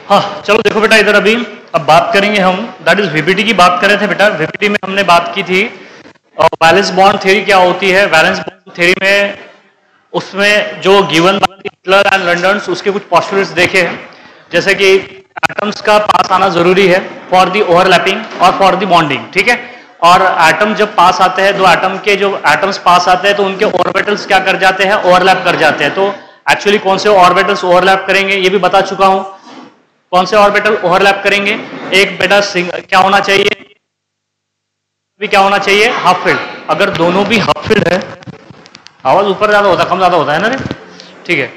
हाँ चलो देखो बेटा इधर अभी अब बात करेंगे हम, दैट इज वीपीटी की बात कर रहे थे बेटा। वीपीटी में हमने बात की थी वैलेंस बॉन्ड थ्योरी क्या होती है। वैलेंस बॉन्ड थ्योरी में उसमें जो गिवन हिटलर एंड लंडन उसके कुछ पोस्टुलेट्स देखे हैं, जैसे कि एटम्स का पास आना जरूरी है फॉर दी ओवरलैपिंग और फॉर दी बॉन्डिंग, ठीक है। और एटम जब पास आते हैं, दो एटम के जो एटम्स पास आते हैं तो उनके ऑर्बिटल्स क्या कर जाते हैं, ओवरलैप कर जाते हैं। तो एक्चुअली कौन से ऑर्बिटल्स ओवरलैप करेंगे ये भी बता चुका हूं। कौन से ऑर्बिटल ओवरलैप करेंगे, एक बेटा क्या होना चाहिए, भी क्या होना चाहिए, हाफ फील्ड। अगर दोनों भी हाफ फील्ड है, आवाज ऊपर ज्यादा होता है कम ज्यादा होता है ना रे, ठीक है।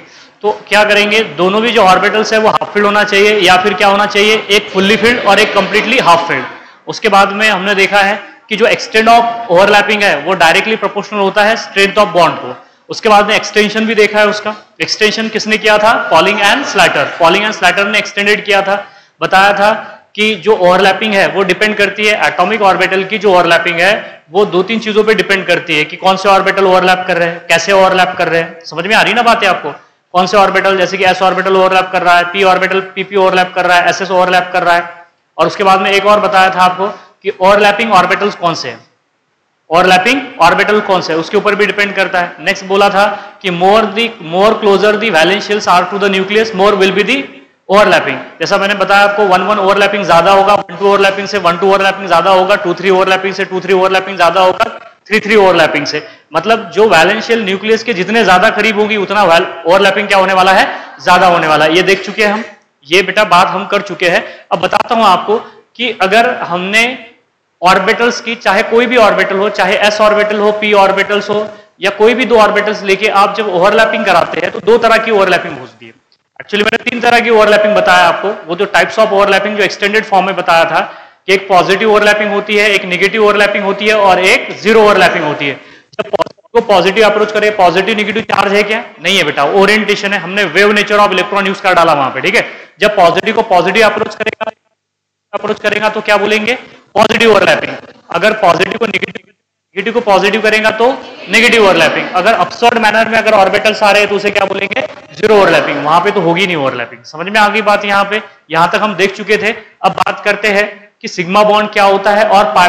तो क्या करेंगे, दोनों भी जो ऑर्बिटल्स है वो हाफ फील्ड होना चाहिए, या फिर क्या होना चाहिए, एक फुल्ली फील्ड और एक कंप्लीटली हाफ फील्ड। उसके बाद में हमने देखा है कि जो एक्सटेंड ऑफ ओवरलैपिंग है वो डायरेक्टली प्रोपोर्शनल होता है स्ट्रेंथ ऑफ बॉन्ड को। उसके बाद में एक्सटेंशन भी देखा है, उसका एक्सटेंशन किसने किया था, polling and Slater. Polling and Slater ने एक्सटेंडेड किया था, बताया था कि जो ओवरलैपिंग है वो डिपेंड करती है, एटॉमिक ऑर्बिटल की जो ओवरलैपिंग है वो दो तीन चीजों पे डिपेंड करती है कि कौन से ऑर्बिटल ओवरलैप कर रहे हैं, कैसे ओवरलैप कर रहे हैं। समझ में आ रही ना बातें आपको, कौन से ऑर्बिटल, जैसे कि एस ऑर्बिटल ओवरलैप कर रहा है, पी ऑर्बिटल पीपी ओवरलैप कर रहा है, एसएस ओवरलैप कर रहा है। और उसके बाद में एक और बताया था आपको कि ओवरलैपिंग ऑर्बिटल्स कौन से हैं, ओवरलैपिंग ऑर्बिटल कौन से है उसके ऊपर भी डिपेंड करता है। नेक्स्ट बोला था कि more closer the valence shells are to the nucleus more will be the overlapping. जैसा मैंने बताया आपको 1-1 ओवरलैपिंग ज्यादा होगा, 1-2 ओवरलैपिंग से 1-2 ओवरलैपिंग ज्यादा होगा, 2-3 ओवरलैपिंग से 2-3 ओवरलैपिंग ज्यादा होगा, 3-3 ओवरलैपिंग से। मतलब जो वैलेंस शेल न्यूक्लियस के जितने ज्यादा करीब होगी उतना ओवरलैपिंग क्या होने वाला है, ज्यादा होने वाला है। ये देख चुके हैं हम, ये बेटा बात हम कर चुके हैं। अब बताता हूं आपको कि अगर हमने ऑर्बिटल्स की, चाहे कोई भी ऑर्बिटल हो, चाहे एस ऑर्बिटल हो, पी ऑर्बिटल्स हो, या कोई भी दो ऑर्बिटल्स लेके आप जब ओवरलैपिंग कराते हैं तो दो तरह की ओवरलैपिंग होती है। एक्चुअली मैंने 3 तरह की ओवरलैपिंग बताया आपको, वो जो टाइप्स ऑफ ओवरलैपिंग जो एक्सटेंडेड फॉर्म में बताया था कि एक पॉजिटिव ओवरलैपिंग होती है, एक नेगेटिव ओवरलैपिंग होती है और एक जीरो ओवरलैपिंग होती है। जब को पॉजिटिव अप्रोच करें, पॉजिटिव नेगेटिव चार्ज है क्या, नहीं है बेटा, ओरिएंटेशन है, हमने wave nature of electron use कर डाला वहां पे, ठीक है। जब पॉजिटिव को पॉजिटिव अप्रोच करेगा तो क्या बोलेंगे, पॉजिटिव ओवरलैपिंग। अगर पॉजिटिव को नेगेटिव को पॉजिटिव करेगा तो नेगेटिव ओवरलैपिंग। अगर अपसर्ड मैनर में अगर ऑर्बिटल्स आ रहे हैं तो उसे क्या बोलेंगे, जीरो ओवरलैपिंग। वहां पे तो होगी नहीं ओवरलैपिंग। समझ में आ गई बात यहाँ पे, यहां तक हम देख चुके थे। अब बात करते हैं कि सिग्मा बॉन्ड क्या होता है और पाई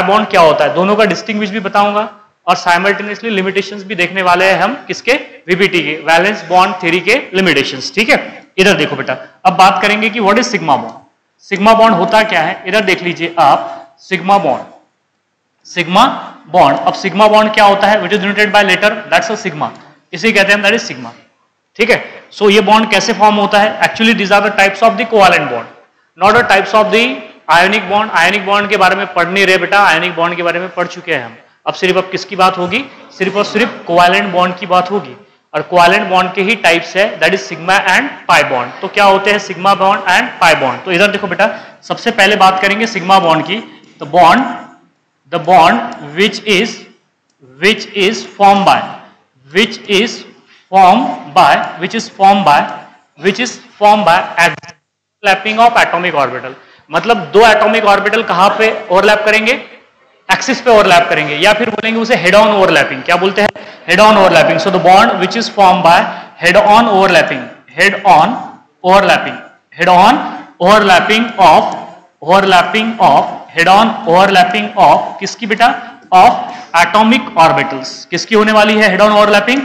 बॉन्ड क्या होता है, दोनों का डिस्टिंग्विश भी बताऊंगा और साइमल्टेनियसली लिमिटेशंस भी देखने वाले हैं हम किसके, वीपीटी के, वैलेंस बॉन्ड थ्योरी के लिमिटेशंस, ठीक है। इधर देखो बेटा, अब बात करेंगे कि what is sigma bond. Sigma bond होता क्या है, इधर देख लीजिए आप, सिग्मा बॉन्ड, सिग्मा बॉन्ड। अब सिग्मा बॉन्ड क्या होता है, which is denoted by letter, that's a sigma, इसे कहते हैं दैट इज सिग्मा, ठीक है। सो ये बॉन्ड कैसे फॉर्म होता है, actually these are the types of the covalent bond, not the types of the ionic bond. Ionic bond के बारे में पढ़ नहीं रहे बेटा, आयोनिक बॉन्ड के बारे में पढ़ चुके हैं हम। अब सिर्फ अब किसकी बात होगी, सिर्फ और सिर्फ कोवैलेंट बॉन्ड की बात होगी। और कोवैलेंट बॉन्ड के ही टाइप्स है, that is sigma and pi bond. तो क्या होते हैं sigma bond and pi bond. तो इधर देखो बेटा, सबसे पहले बात करेंगे सिग्मा बॉन्ड की। तो bond, the bond which is formed by overlapping of atomic orbital। मतलब दो एटॉमिक ऑर्बिटल कहां पे ओवरलैप करेंगे, एक्सिस पे ओवरलैप करेंगे, या फिर बोलेंगे उसे हेड ऑन ओवरलैपिंग। क्या बोलते हैं, head on overlapping. So the bond which is form by head on overlapping, head on overlapping, head on overlapping of head on overlapping of किसकी बेटा, ऑफ एटॉमिक ऑर्बिटल्स। किसकी होने वाली है head on overlapping,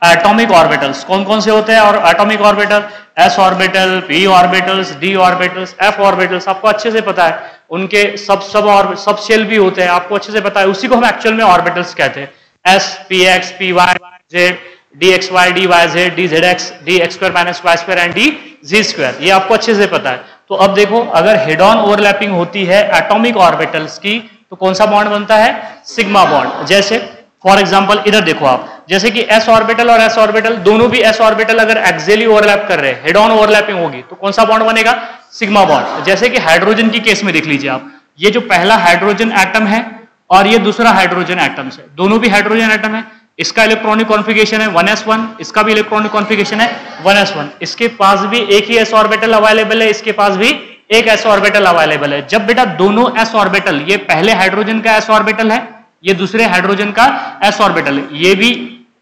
atomic orbitals. कौन कौन से होते हैं और atomic orbital, S orbital, P orbitals, D orbitals, F orbitals, आपको अच्छे से पता है। उनके सब शेल भी होते हैं, आपको अच्छे से पता है। उसी को हम एक्चुअल में ऑर्बिटल्स कहते हैं, S, P X, P Y, Z, D X Y, D Y Z, D Z X, D X square minus Y square and D Z square, ये आपको अच्छे से पता है। तो अब देखो, अगर हेड ऑन ओवरलैपिंग होती है एटॉमिक ऑर्बिटल्स की तो कौन सा बॉन्ड बनता है, सिग्मा बॉन्ड। जैसे फॉर एग्जांपल इधर देखो आप, जैसे कि एस ऑर्बिटल और एस ऑर्बिटल, दोनों भी एस ऑर्बिटल अगर एक्सियली ओवरलैप कर रहे हैं, हेड ऑन ओवरलैपिंग होगी तो कौन सा बॉन्ड बनेगा, सिग्मा बॉन्ड। जैसे कि हाइड्रोजन की केस में देख लीजिए आप, ये जो पहला हाइड्रोजन एटम है और ये दूसरा हाइड्रोजन एटम है, दोनों भी हाइड्रोजन एटम है। इसका इलेक्ट्रॉनिक कॉन्फ़िगरेशन है 1s1, इसका भी इलेक्ट्रॉनिक कॉन्फ़िगरेशन है 1s1। इसके पास भी एक ही s ऑर्बिटल अवेलेबल है, इसके पास भी एक s ऑर्बिटल अवेलेबल है। जब बेटा दोनों s ऑर्बिटल, ये पहले हाइड्रोजन का s ऑर्बिटल है, ये दूसरे हाइड्रोजन का s ऑर्बिटल है, ये भी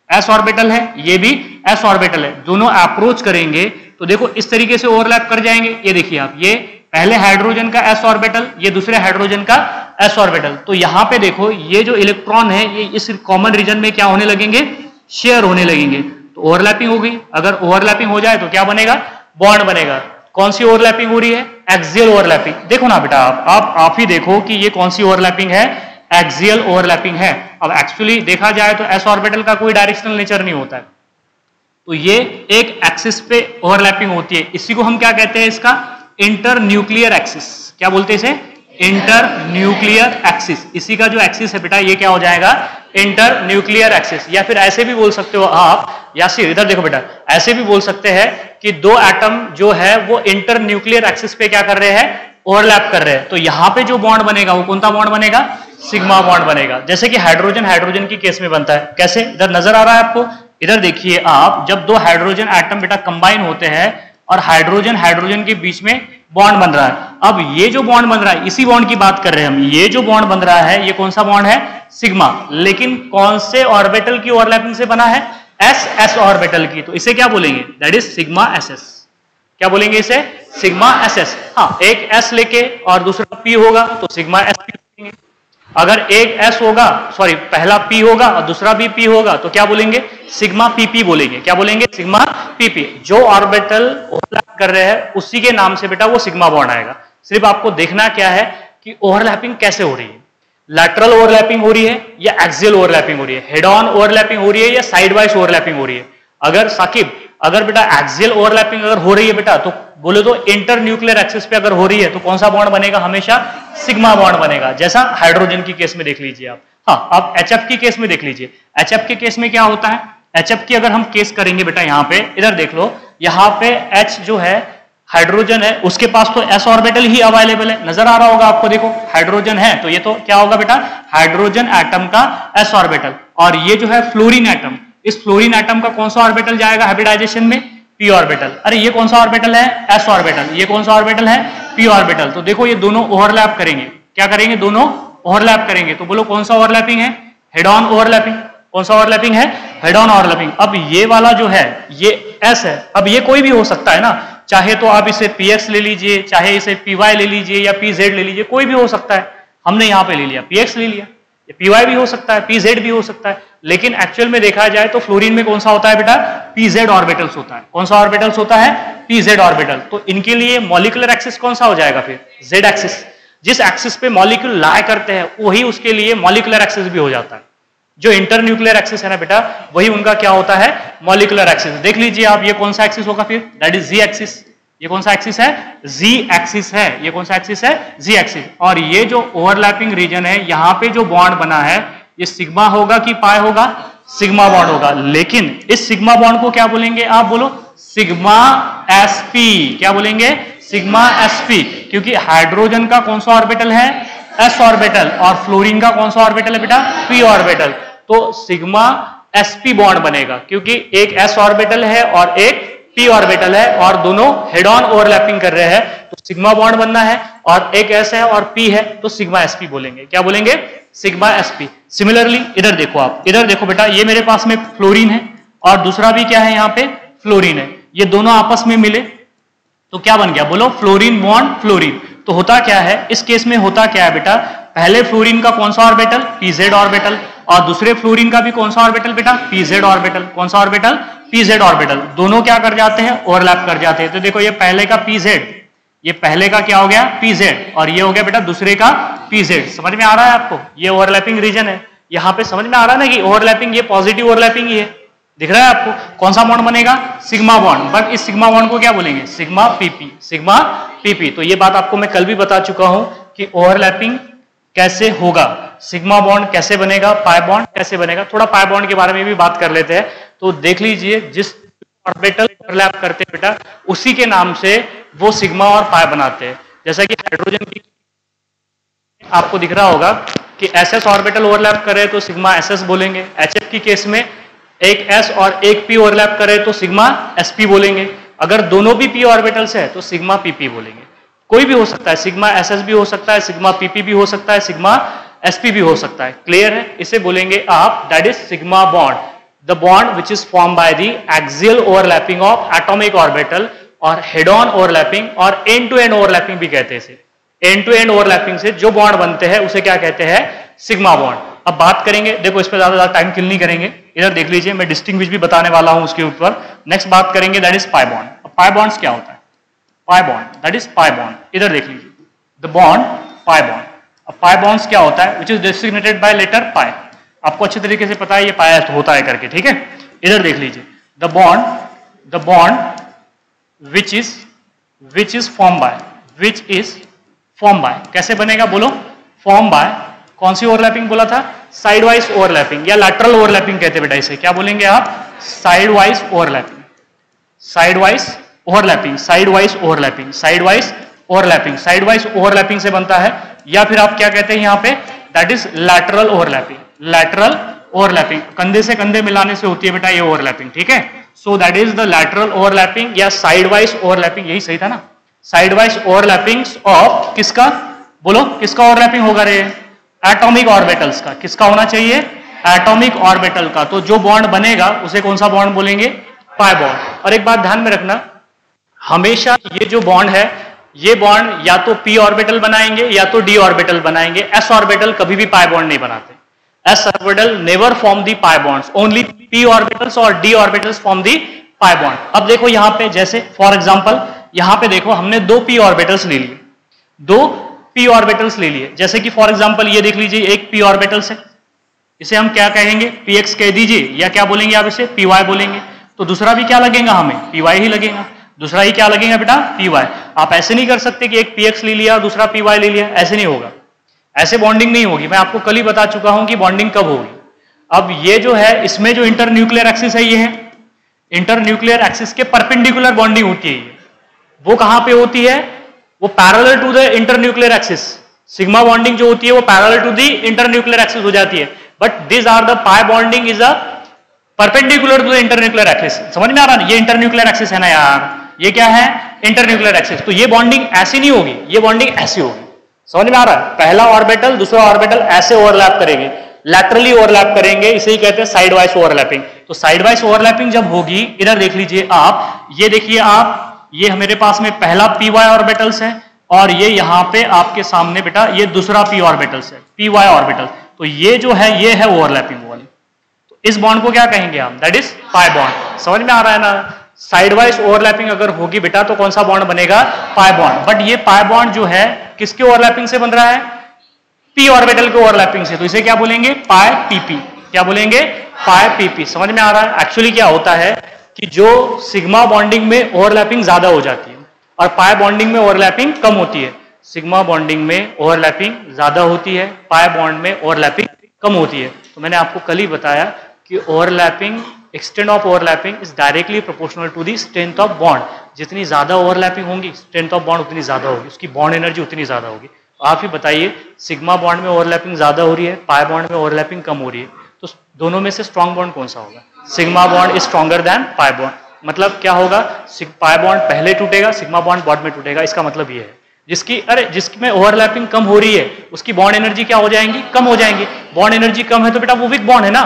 s ऑर्बिटल है, ये भी एस ऑर्बिटल है, दोनों अप्रोच करेंगे तो देखो इस तरीके से ओवरलैप कर जाएंगे। ये देखिए आप, ये पहले हाइड्रोजन का एस ऑर्बिटल, ये दूसरे हाइड्रोजन का एस ऑर्बिटल। तो यहां पे देखो ये जो इलेक्ट्रॉन है ये इस कॉमन रीजन में क्या होने लगेंगे, शेयर होने लगेंगे। तो ओवरलैपिंग हो गई। अगर ओवरलैपिंग हो जाए तो क्या बनेगा, बॉन्ड बनेगा। कौन सी ओवरलैपिंग हो रही है, एक्सियल ओवरलैपिंग। देखो ना बेटा, आप ही देखो कि ये कौन सी ओवरलैपिंग है, एक्सियल ओवरलैपिंग है। अब एक्चुअली देखा जाए तो एस ऑर्बिटल का कोई डायरेक्शनल नेचर नहीं होता है, तो ये एक एक्सिस पे ओवरलैपिंग होती है। इसी को हम क्या कहते हैं, इसका इंटर न्यूक्लियर एक्सिस। क्या बोलते हैं इसे, इंटर न्यूक्लियर एक्सिस। इसी का जो एक्सिस है बेटा ये क्या हो जाएगा, इंटर न्यूक्लियर एक्सिस। या फिर ऐसे भी बोल सकते हो आप, या फिर इधर देखो बेटा, ऐसे भी बोल सकते हैं कि दो एटम जो है वो इंटर न्यूक्लियर एक्सिस पे क्या कर रहे हैं, ओवरलैप कर रहे हैं। तो यहां पे जो बॉन्ड बनेगा वो कौन सा बॉन्ड बनेगा, सिग्मा बॉन्ड बनेगा। जैसे कि हाइड्रोजन हाइड्रोजन की केस में बनता है। कैसे, इधर नजर आ रहा है आपको, इधर देखिए आप, जब दो हाइड्रोजन एटम बेटा कंबाइन होते हैं और हाइड्रोजन हाइड्रोजन के बीच में बॉन्ड बन रहा है। अब ये जो बॉन्ड बन रहा है, इसी बॉन्ड की बात कर रहे हैं हम। ये जो बॉन्ड बन रहा है ये कौन सा बॉन्ड है, सिग्मा। लेकिन कौन से ऑर्बिटल की ओवरलैपिंग से बना है, एस एस ऑर्बिटल की। तो इसे क्या बोलेंगे, that is sigma S S. क्या बोलेंगे इसे, सिग्मा एस एस। हाँ, एक एस लेके और दूसरा पी होगा तो सिग्मा एस पी बोलेंगे। अगर एक एस होगा, सॉरी पहला पी होगा और दूसरा भी पी होगा तो क्या बोलेंगे, सिग्मा पीपी बोलेंगे। क्या बोलेंगे, सिग्मा पीपी। जो ऑर्बिटल ओवरलैप कर रहे हैं उसी के नाम से बेटा वो सिग्मा बॉन्ड आएगा। सिर्फ आपको देखना क्या है कि ओवरलैपिंग कैसे हो रही है, लैटरल ओवरलैपिंग हो रही है या एक्सियल ओवरलैपिंग हो रही है, हेड ऑन ओवरलैपिंग हो रही है या साइड वाइज ओवरलैपिंग हो रही है। अगर साकिब, अगर बेटा एक्सियल ओवरलैपिंग अगर हो रही है बेटा, तो बोले तो इंटर न्यूक्लियर एक्सिस पे अगर हो रही है तो कौन सा बॉन्ड बनेगा, हमेशा सिग्मा बॉन्ड बनेगा। जैसा हाइड्रोजन की केस में देख लीजिए आप। हाँ, अब एचएफ की केस में देख लीजिए। एचएफ के केस में क्या होता है, एचएफ की अगर हम केस करेंगे बेटा, यहाँ पे इधर देख लो, यहाँ पे एच जो है हाइड्रोजन है, उसके पास तो एस ऑर्बिटल ही अवेलेबल है। नजर आ रहा होगा आपको, देखो हाइड्रोजन है तो ये तो क्या होगा बेटा, हाइड्रोजन एटम का एस ऑर्बिटल। और ये जो है फ्लोरीन एटम, इस फ्लोरीन एटम का कौन सा ऑर्बिटल जाएगा हाइब्रिडाइजेशन में, पी ऑर्बिटल। अरे ये कौन सा ऑर्बिटल है, एस ऑर्बिटल। ये कौन सा ऑर्बिटल है, पी ऑर्बिटल। तो देखो ये दोनों ओवरलैप करेंगे। क्या करेंगे, दोनों ओवरलैप करेंगे। तो बोलो कौन सा ओवरलैपिंग है, हेड ऑन ओवरलैपिंग। कौन सा ओवरलैपिंग है, हेड ऑन ओवरलैपिंग। अब ये वाला जो है ये एस है, अब ये कोई भी हो सकता है ना, चाहे तो आप इसे px ले लीजिए, चाहे इसे py ले लीजिए या pz ले लीजिए, कोई भी हो सकता है। हमने यहां पे ले लिया px ले लिया, py भी हो सकता है, pz भी हो सकता है। लेकिन एक्चुअल में देखा जाए तो फ्लोरीन में कौन सा होता है बेटा, pz ऑर्बिटल्स होता है। कौन सा ऑर्बिटल्स होता है, pz ऑर्बिटल। तो इनके लिए मॉलिक्यूलर एक्सिस कौन सा हो जाएगा फिर, z एक्सिस। जिस एक्सिस पे मॉलिक्यूल लाई करते हैं वही उसके लिए मॉलिक्यूलर एक्सिस भी हो जाता है। जो इंटर न्यूक्लियर एक्सिस है ना बेटा, वही उनका क्या होता है, मॉलिक्यूलर एक्सिस। देख लीजिए आप, ये कौन सा एक्सिस होगा फिर, दैट इज जी एक्सिस। ये कौन सा एक्सिस है, जी एक्सिस है। ये कौन सा एक्सिस है, जी एक्सिस। और ये जो ओवरलैपिंग रीजन है, यहाँ पे जो बॉन्ड बना है ये सिग्मा होगा कि पाई होगा, सिग्मा बॉन्ड होगा। लेकिन इस सिग्मा बॉन्ड को क्या बोलेंगे, आप बोलो सिग्मा एसपी। क्या बोलेंगे, सिग्मा एसपी। क्योंकि हाइड्रोजन का कौन सा ऑर्बिटल है, एस ऑर्बिटल, और फ्लोरीन का कौन सा ऑर्बिटल है बेटा, पी ऑर्बिटल। तो सिग्मा एसपी बॉन्ड बनेगा, क्योंकि एक एस ऑर्बिटल है और एक पी ऑर्बिटल है और दोनों हेड ऑन ओवरलैपिंग कर रहे हैं, तो सिग्मा बॉन्ड बनना है। और एक एस है और पी है तो सिग्मा एसपी बोलेंगे। क्या बोलेंगे, सिग्मा एसपी। सिमिलरली इधर देखो आप, इधर देखो बेटा, ये मेरे पास में फ्लोरीन है और दूसरा भी क्या है, यहाँ पे फ्लोरीन है। ये दोनों आपस में मिले तो क्या बन गया, बोलो फ्लोरीन बॉन्ड फ्लोरीन। तो होता क्या है इस केस में, होता क्या है बेटा, पहले फ्लोरीन का कौन सा ऑर्बिटल, pz ऑर्बिटल, और दूसरे फ्लोरीन का भी कौन सा ऑर्बिटल बेटा, pz ऑर्बिटल। कौन सा ऑर्बिटल, pz ऑर्बिटल। दोनों क्या कर जाते हैं, ओवरलैप कर जाते हैं। तो देखो ये पहले का pz, ये पहले का क्या हो गया, pz, और ये हो गया बेटा दूसरे का pz। समझ में आ रहा है आपको, ये ओवरलैपिंग रीजन है। यहाँ पे समझ में आ रहा है ना कि ओवरलैपिंग, ये पॉजिटिव ओवरलैपिंग ही है। दिख रहा है आपको, कौन सा बॉन्ड बनेगा, सिग्मा बॉन्ड। बट इस सिग्मा बॉन्ड को क्या बोलेंगे, सिग्मा पीपी, सिग्मा पीपी। तो ये बात आपको मैं कल भी बता चुका हूं कि ओवरलैपिंग कैसे होगा, सिग्मा बॉन्ड कैसे बनेगा, पाई बॉन्ड कैसे बनेगा। थोड़ा पाई बॉन्ड के बारे में भी बात कर लेते हैं। तो देख लीजिए, जिस ऑर्बिटल ओवरलैप करते हैं बेटा, उसी के नाम से वो सिग्मा और पाई बनाते हैं। जैसा कि हाइड्रोजन की आपको दिख रहा होगा कि एसएस ऑर्बिटल ओवरलैप करे तो सिग्मा एसएस बोलेंगे। एचएफ की केस में एक एस और एक पी ओवरलैप करे तो सिग्मा एसपी बोलेंगे। अगर दोनों भी पी ऑर्बिटल्स है तो सिग्मा पीपी बोलेंगे। कोई भी हो सकता है, सिग्मा एसएस भी हो सकता है, सिग्मा पीपी भी हो सकता है, सिग्मा एसपी भी हो सकता है। क्लियर है, इसे बोलेंगे आप that is sigma bond. The bond which is form by the axial overlapping of atomic orbital और हेड ऑन ओवरलैपिंग और एंड टू एंड ओवरलैपिंग भी कहते हैं इसे। एंड टू एंड ओवरलैपिंग से जो बॉन्ड बनते हैं उसे क्या कहते हैं? Sigma bond. अब बात करेंगे, देखो इस पर ज्यादा टाइम किल नहीं करेंगे, इधर देख लीजिए, मैं डिस्टिंग्विश भी बताने वाला हूं उसके ऊपर। नेक्स्ट बात करेंगे दैट इज पाई बॉन्ड। अब पाई बॉन्ड्स क्या होता है? Pi bond that is pi bond, इधर देख लीजिए, द बॉन्ड पाई बॉन्ड। अब पाई बॉन्ड्स क्या होता है? Which is designated by letter pi. आपको अच्छे तरीके से पता है ये पाई होता है करके, ठीक है। इधर देख लीजिए, the bond which is form by, कैसे बनेगा बोलो? फॉर्म बाय कौन सी ओवरलैपिंग बोला था? साइड वाइज ओवरलैपिंग या लैटरल ओवरलैपिंग कहते हैं बेटा इसे। क्या बोलेंगे आप? Side wise overlapping, side wise overlapping, side wise overlapping, side wise overlapping, side wise overlapping से बनता है। या फिर आप क्या कहते हैं यहां पे? That is lateral overlapping, lateral overlapping, कंधे से कंधे मिलाने से होती है बेटा ये ओवरलैपिंग, ठीक है। So that is the lateral overlapping या साइड वाइज ओवरलैपिंग, यही सही था ना? साइड वाइज ओवरलैपिंग ऑफ किसका? बोलो किसका ओवरलैपिंग होगा रे? एटॉमिक ऑर्बिटल्स का। किसका होना चाहिए? एटॉमिक ऑर्बिटल का। तो जो बॉन्ड बनेगा उसे कौन सा बॉन्ड बोलेंगे? पाई बॉन्ड। और एक बात ध्यान में रखना, हमेशा ये जो बॉन्ड है, ये बॉन्ड या तो p ऑर्बिटल बनाएंगे या तो d ऑर्बिटल बनाएंगे। s ऑर्बिटल कभी भी पाई बॉन्ड नहीं बनाते। s orbital never form the pi bonds, only p orbitals और d orbitals form the pi bond. अब देखो यहां पे, जैसे फॉर एग्जांपल यहां पे देखो हमने दो p ऑर्बिटल्स ले लिए, दो p ऑर्बिटल्स ले लिए। जैसे कि फॉर एग्जांपल ये देख लीजिए, एक p ऑर्बिटल्स है, इसे हम क्या कहेंगे? px कह दीजिए, या क्या बोलेंगे आप इसे? py बोलेंगे। तो दूसरा भी क्या लगेगा हमें? py ही लगेगा। दूसरा ही क्या लगेगा बेटा? py। आप ऐसे नहीं कर सकते कि एक px ले लिया और दूसरा py ले लिया, ऐसे नहीं होगा, ऐसे बॉन्डिंग नहीं होगी। मैं आपको कल ही बता चुका हूं कि बॉन्डिंग कब होगी। अब ये जो है, इसमें जो इंटरन्यूक्लियर एक्सिस है, ये है इंटरन्यूक्लियर एक्सिस के परपेंडिकुलर बॉन्डिंग होती है ये। वो कहां पे होती है? वो parallel to the internuclear axis. Sigma bonding जो होती है वो parallel to the internuclear axis हो जाती है। But this are the pi bonding is a perpendicular to the internuclear axis. समझ में आ रहा है? ये इंटरन्यूक्लियर एक्सिस है ना यार, ये क्या है? Internuclear axis. तो ये बॉन्डिंग ऐसी नहीं होगी, ये बॉन्डिंग ऐसी होगी। समझ में आ रहा है? पहला ऑर्बिटल दूसरा ऑर्बिटल ऐसे ओवरलैप करेंगे, लैटरली ओवरलैप करेंगे, इसे ही कहते हैं साइड वाइज ओवरलैपिंग। तो साइड वाइज ओवरलैपिंग जब होगी, इधर देख लीजिए आप, ये देखिए आप, ये मेरे पास में पहला py ऑर्बिटल्स है और ये यहां पे आपके सामने बेटा ये दूसरा p ऑर्बिटल्स है, py ऑर्बिटल। तो ये जो है ये है ओवरलैपिंग वाली। तो इस बॉन्ड को क्या कहेंगे हम? That is pi bond. समझ में आ रहा है ना? साइड वाइज ओवरलैपिंग अगर होगी बेटा तो कौन सा बॉन्ड बनेगा? Pi bond. बट ये पाई बॉन्ड जो है किसके ओवरलैपिंग से बन रहा है? p ऑर्बिटल के ओवरलैपिंग से। तो इसे क्या बोलेंगे? पाई pp। क्या बोलेंगे? पाई pp। समझ में आ रहा है? एक्चुअली क्या होता है कि जो सिग्मा बॉन्डिंग में ओवरलैपिंग ज्यादा हो जाती है और पाई बॉन्डिंग में ओवरलैपिंग कम होती है। सिग्मा बॉन्डिंग में ओवरलैपिंग ज्यादा होती है, पाई बॉन्ड में ओवरलैपिंग कम होती है। तो मैंने आपको कल ही बताया कि overlapping, extent of overlapping is directly proportional to the strength of bond. जितनी ज्यादा ओवरलैपिंग होगी, स्ट्रेंथ ऑफ बॉन्ड उतनी ज्यादा होगी, उसकी बॉन्ड एनर्जी उतनी ज्यादा होगी। आप ही बताइए, सिग्मा बॉन्ड में ओवरलैपिंग ज्यादा हो रही है, पाई बॉन्ड में ओवरलैपिंग कम हो रही है, तो दोनों में से स्ट्रॉन्ग बॉन्ड कौन सा होगा? Sigma bond is stronger than pi bond. मतलब क्या होगा? पाई बॉन्ड पहले टूटेगा, सिग्मा बॉन्ड बाद में टूटेगा। इसका मतलब ये है जिसमें ओवरलैपिंग कम हो रही है उसकी बॉन्ड एनर्जी क्या हो जाएंगी? कम हो जाएंगी। बॉन्ड एनर्जी कम है तो बेटा वो वीक बॉन्ड है ना।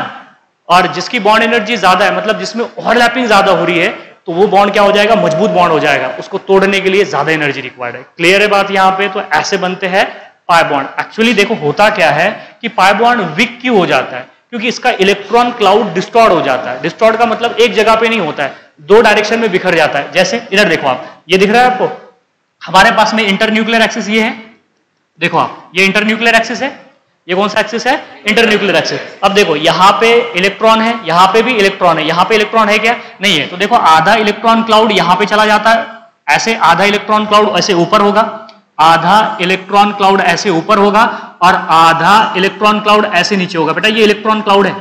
और जिसकी बॉन्ड एनर्जी ज्यादा है, मतलब जिसमें ओवरलैपिंग ज्यादा हो रही है, तो वो बॉन्ड क्या हो जाएगा? मजबूत बॉन्ड हो जाएगा। उसको तोड़ने के लिए ज्यादा एनर्जी रिक्वायर्ड है। क्लियर है बात यहां पे? तो ऐसे बनते हैं पाई बॉन्ड। एक्चुअली देखो होता क्या है कि पाई बॉन्ड वीक क्यों हो जाता है? क्योंकि इसका इलेक्ट्रॉन क्लाउड डिस्टॉर्ड हो जाता है। डिस्टॉर्ड का मतलब एक जगह पे नहीं होता है, दो डायरेक्शन में बिखर जाता है। जैसे इधर देखो आप, ये दिख रहा है आपको, हमारे पास में इंटरन्यूक्लियर एक्सिस ये है, देखो आप, ये इंटरन्यूक्लियर एक्सिस है। ये कौन सा एक्सिस है? Internuclear axis. अब देखो यहाँ पे इलेक्ट्रॉन है, यहाँ पे भी इलेक्ट्रॉन है, यहाँ पे इलेक्ट्रॉन है क्या? नहीं है। तो देखो आधा इलेक्ट्रॉन क्लाउड यहाँ पे चला जाता है, ऐसे आधा इलेक्ट्रॉन क्लाउड ऐसे ऊपर होगा, आधा इलेक्ट्रॉन क्लाउड ऐसे ऊपर होगा और आधा इलेक्ट्रॉन क्लाउड ऐसे नीचे होगा। बेटा ये इलेक्ट्रॉन क्लाउड है,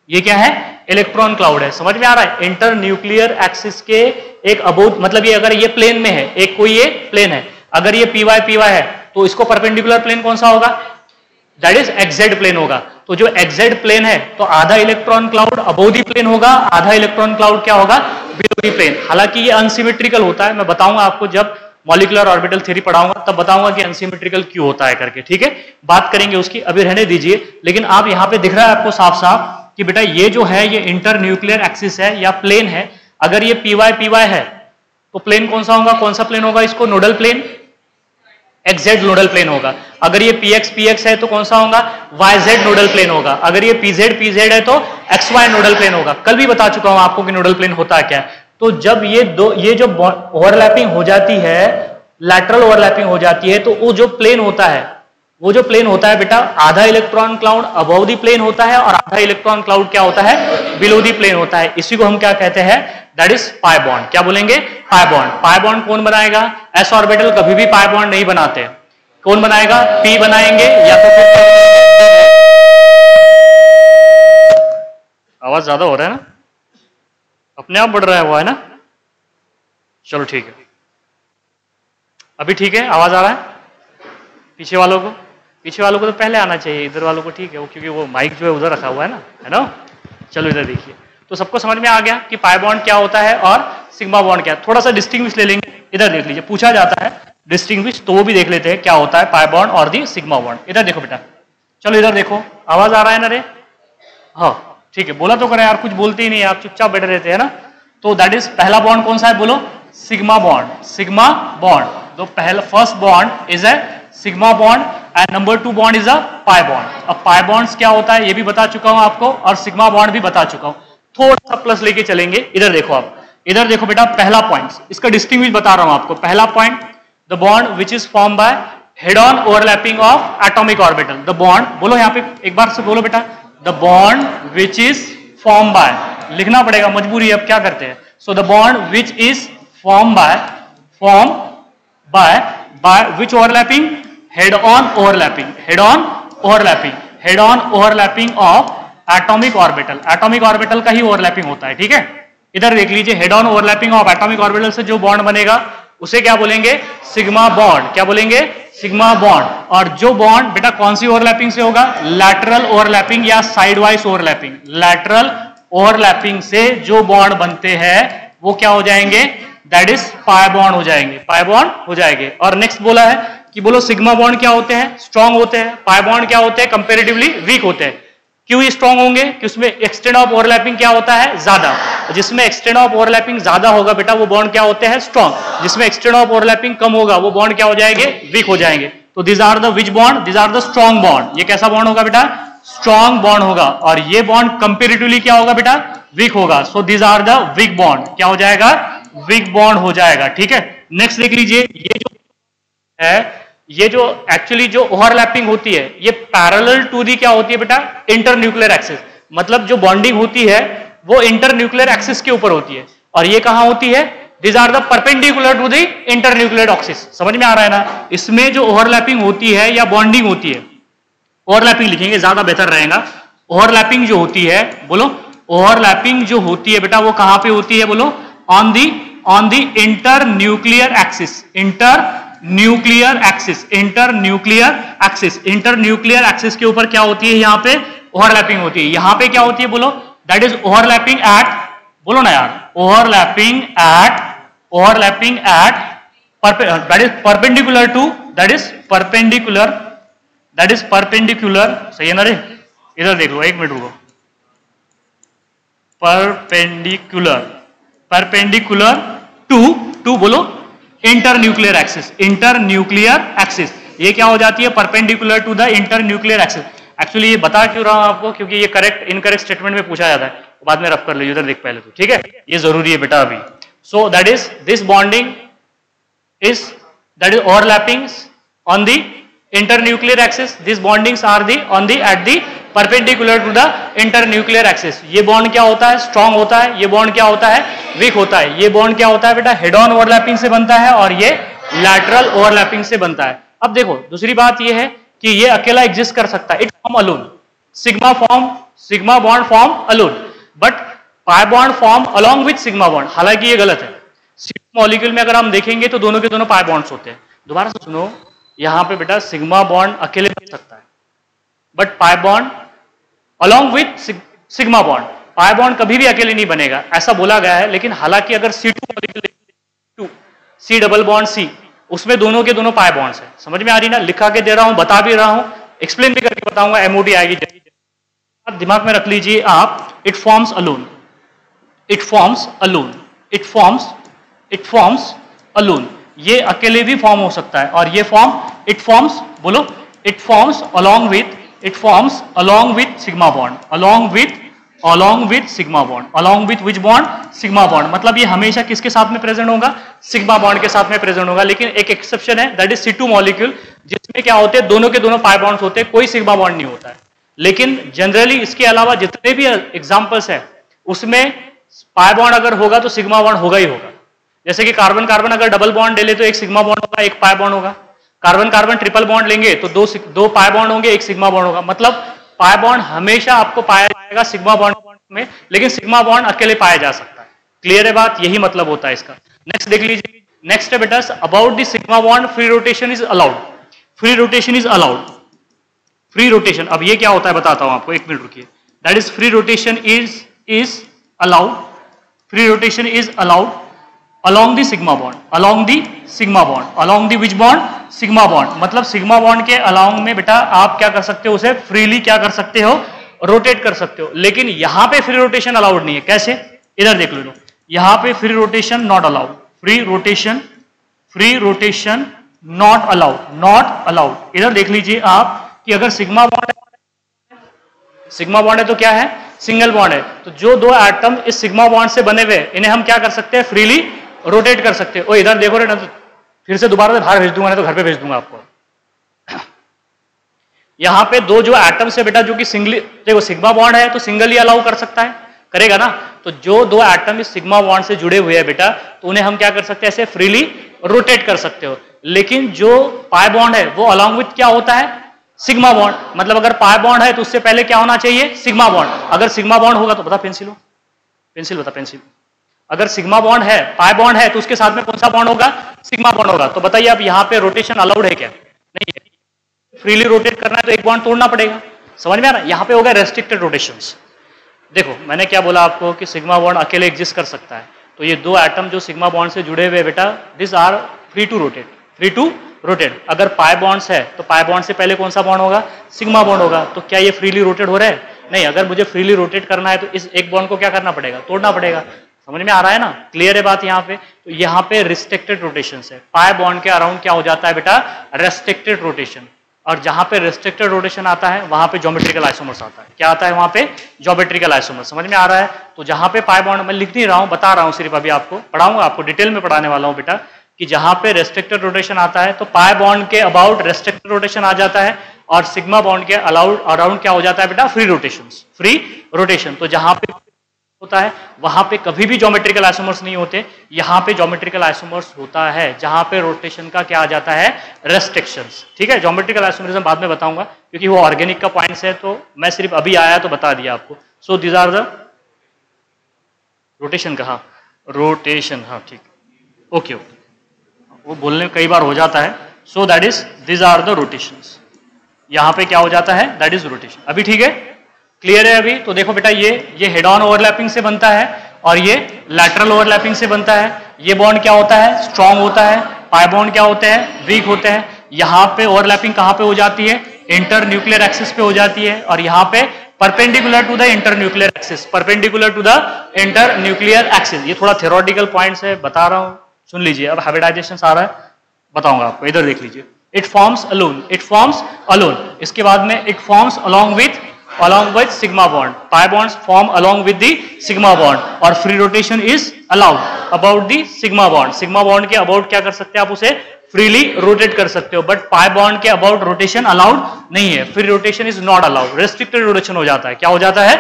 ये क्या है? इलेक्ट्रॉन क्लाउड है। समझ में आ रहा है? इंटरन्यूक्लियर एक्सिस के एक अबोध, मतलब ये अगर ये प्लेन में है, एक कोई ये प्लेन है, अगर ये py है तो इसको परपेंडिकुलर प्लेन कौन सा होगा? दैट इज एक्जेड प्लेन होगा। तो जो एक्जेड प्लेन है तो आधा electron cloud above the plane होगा, आधा इलेक्ट्रॉन क्लाउड क्या होगा? Below the plane. हालांकि ये अनसिमेट्रिकल होता है, मैं बताऊंगा आपको जब मॉलिक्यूलर ऑर्बिटल थ्योरी पढ़ाऊंगा तब बताऊंगा कि अनसिमेट्रिकल क्यों होता है करके। ठीक है, बात करेंगे उसकी, अभी रहने दीजिए। लेकिन आप यहाँ पे दिख रहा है आपको साफ साफ कि बेटा ये जो है ये इंटर न्यूक्लियर एक्सिस है या प्लेन है, अगर ये पी वाई है तो प्लेन कौन सा होगा, कौन सा प्लेन होगा, इसको nodal plane XZ nodal plane होगा। अगर ये PX है तो कौन सा होगा, YZ नोडल प्लेन होगा। अगर ये PZ है तो XY नोडल प्लेन होगा। कल भी बता चुका हूं आपको कि नोडल प्लेन होता क्या है। तो जब ये जो ओवरलैपिंग हो जाती है, लैटरल ओवरलैपिंग हो जाती है, तो वो जो प्लेन होता है बेटा, आधा electron cloud above the plane होता है और आधा इलेक्ट्रॉन क्लाउड क्या होता है, बिलो द प्लेन होता है। इसी को हम क्या कहते हैं, दैट इज पाई बॉन्ड। क्या बोलेंगे, पाई बॉन्ड। पाई बॉन्ड कौन बनाएगा, s ऑर्बिटल कभी भी पाई बॉन्ड नहीं बनाते। कौन बनाएगा, p बनाएंगे या तो फिर, आवाज ज्यादा हो रहा है ना, अपने आप बढ़ रहा है हुआ है ना, चलो ठीक है, अभी ठीक है, आवाज आ रहा है। पीछे वालों को तो पहले आना चाहिए, इधर वालों को ठीक है, वो क्योंकि वो माइक जो है उधर रखा हुआ है ना। चलो इधर देखिए, तो सबको समझ में आ गया कि पाई बॉन्ड क्या होता है और सिग्मा बॉन्ड क्या है। थोड़ा सा डिस्टिंग्विश ले लेंगे, इधर देख लीजिए, पूछा जाता है डिस्टिंग्विश, तो वो भी देख लेते हैं क्या होता है पाई बॉन्ड और दी सिग्मा बॉन्ड। इधर देखो बेटा, चलो इधर देखो, आवाज आ रहा है ना रे, हाँ ठीक है, बोला तो करें यार, कुछ बोलते ही नहीं, आप चुपचाप बैठे रहते हैं ना। तो दैट इज पहला बॉन्ड कौन सा है, बोलो सिग्मा बॉन्ड। सिग्मा बॉन्ड, तो पहला first bond is a sigma bond and number 2 bond is a pi bond. अब पाई बॉन्ड्स क्या होता है ये भी बता चुका हूं आपको, और सिग्मा बॉन्ड भी बता चुका हूं। थोड़ा सा प्लस लेके चलेंगे, इधर देखो आप, इधर देखो बेटा, पहला पॉइंट, इसका डिस्टिंग्विश बता रहा हूं आपको। पहला point, the bond which is form by head on overlapping of atomic orbital. The bond, बोलो यहाँ पे एक बार से बोलो बेटा, the bond which is form by, लिखना पड़ेगा, मजबूरी, अब क्या करते हैं। So the bond which is form by which overlapping, head on overlapping of atomic orbital. Atomic orbital का ही ओवरलैपिंग होता है, ठीक है। इधर देख लीजिए, head on overlapping of atomic orbital से जो बॉन्ड बनेगा उसे क्या बोलेंगे, सिग्मा बॉन्ड। क्या बोलेंगे, सिग्मा बॉन्ड। और जो बॉन्ड बेटा कौन सी ओवरलैपिंग से होगा, लैटरल ओवरलैपिंग या side wise overlapping. Lateral overlapping से जो बॉन्ड बनते हैं वो क्या हो जाएंगे, दैट इज पाई बॉन्ड हो जाएंगे, पाई बॉन्ड हो जाएंगे। और नेक्स्ट बोला है कि बोलो सिग्मा बॉन्ड क्या होते हैं, स्ट्रॉन्ग होते हैं। पाई बॉन्ड क्या होते हैं, कंपैरेटिवली वीक होते हैं। क्यों ये स्ट्रॉन्ग होंगे, कि उसमें एक्सटेंड ऑफ ओवरलैपिंग क्या होता है, ज्यादा। जिसमें एक्सटेंड ऑफ ओवरलैपिंग ज्यादा होगा बेटा वो बॉन्ड क्या होते हैं, स्ट्रॉन्ग। जिसमें एक्सटेंड ऑफ ओवरलैपिंग कम होगा वो बॉन्ड क्या हो जाएंगे, वीक हो जाएंगे। तो this are the weak bond, this are the strong bond. ये कैसा बॉन्ड होगा बेटा, स्ट्रॉन्ग बॉन्ड होगा। और ये बॉन्ड कंपैरेटिवली क्या होगा बेटा, वीक होगा। So this are the weak bond. क्या हो जाएगा, वीक बॉन्ड हो जाएगा, ठीक है। नेक्स्ट देख लीजिए, ये जो है, ये जो एक्चुअली जो ओवरलैपिंग होती है ये पैरेलल टू दी क्या होती है बेटा, इंटरन्यूक्लियर एक्सिस। मतलब जो बॉन्डिंग होती है वो इंटरन्यूक्लियर एक्सिस के ऊपर होती है। और ये कहां होती है, this are the perpendicular to the internuclear axis. समझ में आ रहा है ना। इसमें जो ओवरलैपिंग होती है या बॉन्डिंग होती है, ओवरलैपिंग लिखेंगे ज्यादा बेहतर रहेगा। ओवरलैपिंग जो होती है, बोलो ओवरलैपिंग जो होती है बेटा वो कहां पे होती है, बोलो on the internuclear axis. Internuclear axis के ऊपर क्या होती है, यहाँ पे ओवरलैपिंग होती है। यहाँ पे क्या होती है, बोलो दैट इज ओवरलैपिंग एट, बोलो ना यार, overlapping at that is perpendicular to, that is perpendicular, सही है ना रे। इधर देख लो, एक मिनट रुको, परपेंडिकुलर टू बोलो इंटरन्यूक्लियर एक्सिस। ये क्या हो जाती है, perpendicular to the internuclear axis. Actually ये बता क्यों रहा हूं आपको, क्योंकि ये करेक्ट इनकरेक्ट स्टेटमेंट में पूछा जाता है, बाद में रफ कर लीजिए, उधर देख पहले तो, ठीक है, ये जरूरी है बेटा अभी। So that is this bonding is that is overlapping on the internuclear axis. This bondings are the on the at the perpendicular to the internuclear axis. ये बॉन्ड क्या होता है, स्ट्रॉन्ग होता है। ये बॉन्ड क्या होता है, वीक होता है। ये बॉन्ड क्या होता है बेटा, हेड ऑन ओवरलैपिंग से बनता है और ये लैटरल ओवरलैपिंग से बनता है। अब देखो दूसरी बात ये है कि ये अकेला एग्जिस्ट कर सकता है, it form alone. Sigma bond form alone, but pi bond form along with sigma bond. हालांकि ये गलत है। मॉलिक्यूल में अगर हम देखेंगे तो दोनों के दोनों पाई बॉन्ड्स होते हैं। दोबारा से सुनो, यहां पे बेटा सिग्मा बॉन्ड अकेले बन सकता है, but pi bond along with sigma bond. Pi bond कभी भी अकेले नहीं बनेगा, ऐसा बोला गया है। लेकिन हालांकि अगर C2 molecule, C double bond C, उसमें दोनों के दोनों पाई बॉन्ड्स हैं। समझ में आ रही ना, लिखा के दे रहा हूं, बता भी रहा हूं, एक्सप्लेन भी करके बताऊंगा, MOT आएगी। दिमाग में रख लीजिए आप, it forms alone, it forms alone, it forms alone, ये अकेले भी फॉर्म हो सकता है, और ये फॉर्म इट फॉर्म्स, बोलो, it forms along with, it forms along with sigma bond, along with sigma bond, along with which bond, sigma bond. मतलब ये हमेशा किसके साथ में प्रेजेंट होगा, सिग्मा बॉन्ड के साथ में प्रेजेंट होगा। लेकिन एक एक्सेप्शन है, दैट इज C2 मॉलिक्यूल, जिसमें क्या होते हैं, दोनों के दोनों पाई बॉन्ड्स होते हैं, कोई सिग्मा बॉन्ड नहीं होता है। लेकिन जनरली इसके अलावा जितने भी एग्जांपल्स है उसमें पाई बॉन्ड अगर होगा तो सिग्मा बॉन्ड होगा ही होगा। जैसे कि कार्बन कार्बन अगर डबल बॉन्ड ले ले तो एक सिग्मा बॉन्ड होगा, एक पाई बॉन्ड होगा। कार्बन कार्बन ट्रिपल बॉन्ड लेंगे तो दो पाई बॉन्ड होंगे, एक सिग्मा बॉन्ड होगा। मतलब पाई बॉन्ड हमेशा आपको पाया जाएगा सिग्मा बॉन्ड में, लेकिन सिग्मा बॉन्ड अकेले पाया जा सकता है। क्लियर है बात, यही मतलब होता है इसका। नेक्स्ट देख लीजिए, नेक्स्ट है बेटा, about the sigma bond free rotation is allowed, free rotation is allowed, free rotation. अब ये क्या होता है बताता हूं आपको, एक मिनट रुकिए। That is free rotation is allowed, free rotation is allowed along the sigma bond, along the sigma bond, along the which bond, sigma bond। मतलब सिग्मा बॉन्ड के along में बेटा आप क्या कर सकते हो, उसे फ्रीली क्या कर सकते हो, रोटेट कर सकते हो। लेकिन यहां पे फ्री रोटेशन अलाउड नहीं है। कैसे, इधर देख लो, यहां पे free rotation not allowed, free rotation not allowed, not allowed. इधर देख लीजिए आप कि अगर सिग्मा बॉन्ड है तो क्या है, सिंगल बॉन्ड है, तो जो दो एटम इस सिग्मा बॉन्ड से बने हुए इन्हें हम क्या कर सकते हैं, फ्रीली रोटेट कर सकते हो। इधर देखो रे, फिर से दोबारा से बाहर भेज दूंगा, नहीं तो घर पे भेज दूंगा आपको। यहां पे दो जो एटम्स है बेटा, जो कि सिंगली, देखो सिग्मा बॉन्ड है तो सिंगल ही अलाउ कर सकता है, करेगा ना। तो जो दो एटम इस सिग्मा बॉन्ड से जुड़े हुए हैं बेटा, तो उन्हें हम क्या कर सकते हैं, ऐसे फ्रीली रोटेट कर सकते हो। लेकिन जो पाई बॉन्ड है वो अलॉन्ग विथ क्या होता है, सिग्मा बॉन्ड। मतलब अगर पाई बॉन्ड है तो उससे पहले क्या होना चाहिए, सिग्मा बॉन्ड। अगर सिग्मा बॉन्ड होगा तो बता, पेंसिल हो, पेंसिल बता, पेंसिल। अगर सिग्मा बॉन्ड है, पाई बॉन्ड है, तो उसके साथ में कौन सा बॉन्ड होगा, सिग्मा बॉन्ड होगा। तो बताइए आप यहाँ पे रोटेशन अलाउड है क्या, नहीं है। फ्रीली रोटेट करना है तो एक बॉन्ड तोड़ना पड़ेगा। समझ में आ रहा है, यहाँ पे होगा रेस्ट्रिक्टेड रोटेशंस। देखो मैंने क्या बोला आपको कि सिग्मा बॉन्ड अकेले एग्जिस्ट कर सकता है, तो ये दो एटम जो सिग्मा बॉन्ड से जुड़े हुए बेटा, this are free to rotate, free to rotate. अगर पाई बॉन्ड्स है तो पाई बॉन्ड से पहले कौन सा बॉन्ड होगा, सिग्मा बॉन्ड होगा। तो क्या ये फ्रीली रोटेट हो रहा है, नहीं। अगर मुझे फ्रीली रोटेट करना है तो इस एक बॉन्ड को क्या करना पड़ेगा, तोड़ना पड़ेगा। समझ में आ रहा है ना, क्लियर है बात यहाँ पे। तो यहाँ पे रिस्ट्रिक्टेड रोटेशन है, पाई बॉन्ड के अराउंड क्या हो जाता है बेटा, रेस्ट्रिक्टेड रोटेशन। और जहां पे रेस्ट्रिक्टेड रोटेशन आता है वहां पे ज्योमेट्रिकल आइसोमर्स आता है। क्या आता है वहां पे, ज्योमेट्रिकल आइसोमर्स। समझ में आ रहा है। तो जहां पे पाई बॉन्ड, मैं लिख नहीं रहा हूं, बता रहा हूं सिर्फ, अभी आपको पढ़ाऊंगा, आपको डिटेल में पढ़ाने वाला हूं बेटा, कि जहां पे रेस्ट्रिक्टेड रोटेशन आता है तो पाई बॉन्ड के अबाउट रेस्ट्रिक्टेड रोटेशन आ जाता है, और सिग्मा बॉन्ड के अराउंड क्या हो जाता है बेटा, फ्री रोटेशन, फ्री रोटेशन। तो जहां पे होता है वहां पे कभी भी ज्योमेट्रिकल आइसोमर्स नहीं होते, यहां पे ज्योमेट्रिकल आइसोमर्स होता है जहां पे रोटेशन का क्या आ जाता है, रेस्ट्रिक्शंस। ठीक है, ज्योमेट्रिकल आइसोमरिज्म बाद में बताऊंगा क्योंकि वो ऑर्गेनिक का पॉइंट्स है, तो मैं सिर्फ अभी आया तो बता दिया आपको। So these are the rotation, कहा रोटेशन, हाँ ठीक, ओके ओके, वो बोलने में कई बार हो जाता है। So that is, these are the rotations. यहां पे क्या हो जाता है, दैट इज रोटेशन। अभी ठीक है, क्लियर है अभी। तो देखो बेटा, ये हेड ऑन ओवरलैपिंग से बनता है और ये लैटरल ओवरलैपिंग से बनता है। ये बॉन्ड क्या होता है, स्ट्रॉन्ग होता है। पाई बॉन्ड क्या होते हैं, वीक होते हैं। यहाँ पे ओवरलैपिंग कहाँ पे हो जाती है, इंटर न्यूक्लियर एक्सिस पे हो जाती है, और यहाँ पे perpendicular to the inter nuclear axis, perpendicular to the inter nuclear axis. ये थोड़ा थ्योरेटिकल पॉइंट्स है, बता रहा हूँ, सुन लीजिए। अब हाइब्रिडाइजेशन आ रहा है, बताऊंगा आपको, इधर देख लीजिए। It forms alone, it forms alone. इसके बाद में it forms along with sigma bond, pi bonds form along with the sigma bond, और free rotation is allowed about the sigma bond। sigma bond के about क्या कर सकते हैं आप, उसे freely rotate कर सकते हो, but pi bond के about rotation allowed नहीं है। free rotation is not allowed, restricted rotation हो जाता है। क्या हो जाता है,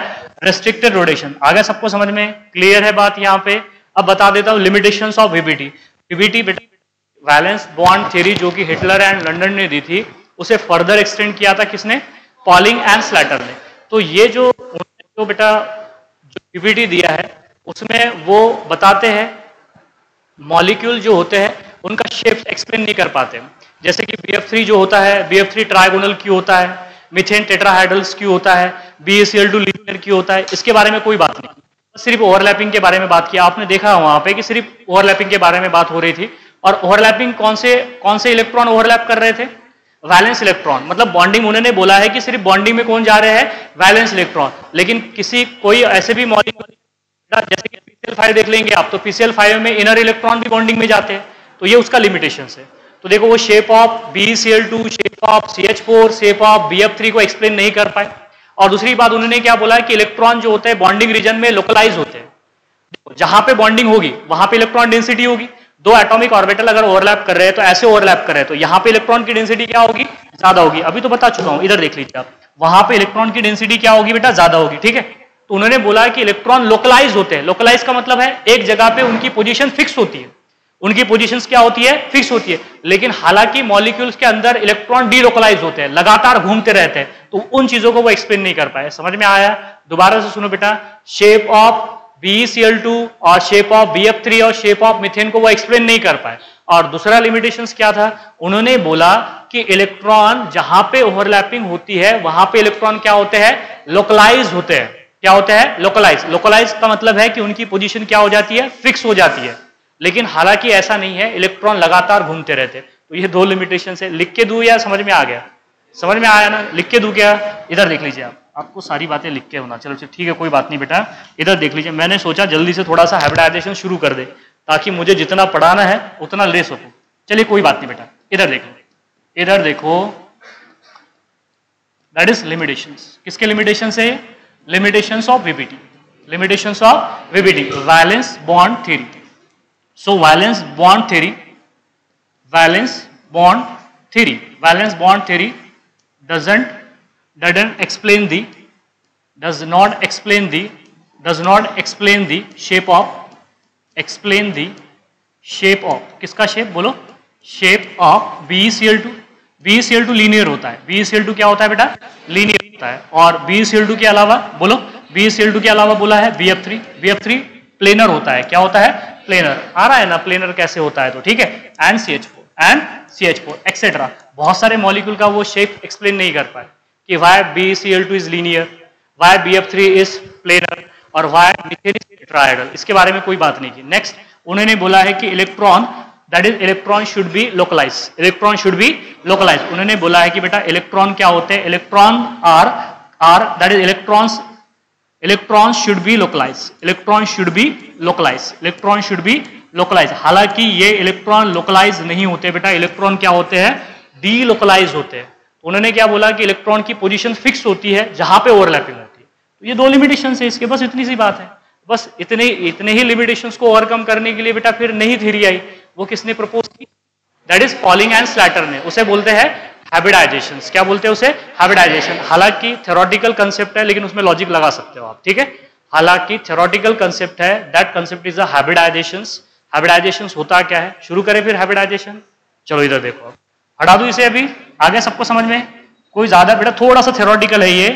restricted rotation। आगे सबको समझ में क्लियर है बात यहाँ पे। अब बता देता हूँ limitations of VBT। VBT बेटा वैलेंस बॉन्ड थ्योरी जो कि हिटलर एंड लंडन ने दी थी, उसे फर्दर एक्सटेंड किया था किसने, पॉलिंग एंड स्लैटर ने। तो ये जो बेटा जो पीपीटी दिया है उसमें वो बताते हैं मॉलिक्यूल जो होते हैं उनका शेप एक्सप्लेन नहीं कर पाते। जैसे कि BF3 जो होता है, BF3 ट्राइगोनल क्यों होता है, मीथेन टेट्राहाइड्रल्स क्यों होता है, BaCl2 लीनियर क्यों होता है, इसके बारे में कोई बात नहीं, सिर्फ ओवरलैपिंग के बारे में बात किया। आपने देखा वहां पे कि सिर्फ ओवरलैपिंग के बारे में बात हो रही थी। और ओवरलैपिंग कौन से इलेक्ट्रॉन ओवरलैप कर रहे थे, वैलेंस इलेक्ट्रॉन, मतलब बॉन्डिंग उन्होंने बोला है कि सिर्फ बॉन्डिंग में कौन जा रहे हैं, वैलेंस इलेक्ट्रॉन। लेकिन कोई ऐसे भी मॉलिक्यूल जैसे कि PCl5 देख लेंगे आप, तो PCl5 में इनर इलेक्ट्रॉन भी बॉन्डिंग में जाते हैं, तो ये उसका लिमिटेशन है। तो देखो वो shape of BeCl2, shape of CH4, shape of BF3 को एक्सप्लेन नहीं कर पाए। और दूसरी बात उन्होंने क्या बोला कि इलेक्ट्रॉन जो होते हैं बॉन्डिंग रीजन में लोकलाइज होते हैं, जहां पे बॉन्डिंग होगी वहां पे इलेक्ट्रॉन डेंसिटी होगी। दो एटॉमिक ऑर्बिटल अगर ओवरलैप कर रहे हैं तो ऐसे ओवरलैप कर रहे हैं तो यहाँ पे इलेक्ट्रॉन की डेंसिटी क्या होगी, ज्यादा होगी। अभी तो बता चुका हूं, इधर देख लीजिए आप, वहां पे इलेक्ट्रॉन की डेंसिटी क्या होगी बेटा, ज्यादा होगी, ठीक है। तो उन्होंने बोला कि इलेक्ट्रॉन लोकलाइज होते हैं। लोकलाइज का मतलब है एक जगह पे उनकी पोजीशन फिक्स होती है, उनकी पोजीशंस क्या होती है, फिक्स होती है। लेकिन हालांकि मॉलिक्यूल्स के अंदर इलेक्ट्रॉन डीलोकलाइज होते हैं, लगातार घूमते रहते हैं, तो उन चीजों को वो एक्सप्लेन नहीं कर पाए। समझ में आया? दोबारा से सुनो बेटा, शेप ऑफ BeCl2 और शेप ऑफ BF3 और शेप ऑफ मीथेन को वो एक्सप्लेन नहीं कर पाए। और दूसरा लिमिटेशंस क्या था, उन्होंने बोला कि इलेक्ट्रॉन जहां पे ओवरलैपिंग होती है वहां पे इलेक्ट्रॉन क्या होते हैं, लोकलाइज होते हैं। क्या होते हैं, लोकलाइज। लोकलाइज का मतलब है कि उनकी पोजीशन क्या हो जाती है, फिक्स हो जाती है। लेकिन हालांकि ऐसा नहीं है, इलेक्ट्रॉन लगातार घूमते रहते। तो ये दो लिमिटेशन है। लिख के दूं या समझ में आ गया? समझ में आया ना? लिख के दूं क्या? इधर देख लीजिए आप, आपको सारी बातें लिख के होना। चलो ठीक है, कोई बात नहीं बेटा, इधर देख लीजिए। मैंने सोचा जल्दी से थोड़ा सा हाइब्रिडाइजेशन शुरू कर दे ताकि मुझे जितना पढ़ाना है उतना ले सकूं। चलिए कोई बात नहीं बेटा, इधर देखो, इधर देखो, दैट इज लिमिटेशंस। किसके लिमिटेशंस है? Limitations of VBT। Limitations of VBT, valence bond theory. So valence bond theory, valence bond theory, valence bond theory doesn't explain the, does not explain the shape of, explain the shape of, किसका shape बोलो, shape of BeCl2। BeCl2 linear होता है। BeCl2 क्या होता है बेटा, linear होता है। और BeCl2 के अलावा बोलो, BeCl2 के अलावा बोला है BF3। BF3 प्लेनर होता है। क्या होता है, प्लेनर। आ रहा है ना प्लेनर कैसे होता है, तो ठीक है। एंड CH4 एक्सेट्रा, बहुत सारे मॉलिक्यूल का वो शेप एक्सप्लेन नहीं कर पाए कि why BeCl2 is linear, why BF3 is planar और वाई मीथेन इज टेट्राहेड्रल। इसके बारे में कोई बात नहीं की। नेक्स्ट उन्होंने बोला है कि electron, that is electron should be localize, electron should be localize. उन्होंने बोला है कि बेटा इलेक्ट्रॉन क्या होते हैं, electron are that is electron should be localize, electron should be localize, electron should be localize. हालांकि ये इलेक्ट्रॉन लोकलाइज नहीं होते बेटा, इलेक्ट्रॉन क्या होते हैं, डीलोकलाइज होते हैं। उन्होंने क्या बोला कि इलेक्ट्रॉन की पोजीशन फिक्स होती है जहां पे ओवरलैपिंग होती है। तो ये दो लिमिटेशन है इसके, बस इतनी सी बात है। बस इतने ही लिमिटेशंस को ओवरकम करने के लिए बेटा फिर नई थ्योरी आई, वो किसने प्रपोज की, that is polling and Slater ने। उसे बोलते हैं हाइब्रिडाइजेशन। क्या बोलते हैं उसे, हाइब्रिडाइजेशन। हालांकि थ्योरेटिकल कंसेप्ट है लेकिन उसमें लॉजिक लगा सकते हो आप, ठीक है। हालांकि थ्योरेटिकल कंसेप्ट है, that concept is a hybridization. Hybridization होता क्या है, शुरू करें फिर हाइब्रिडाइजेशन। चलो इधर देखो, हटा दो इसे, अभी आगे सबको समझ में। कोई ज्यादा बेटा थोड़ा सा थ्योरेटिकल है ये,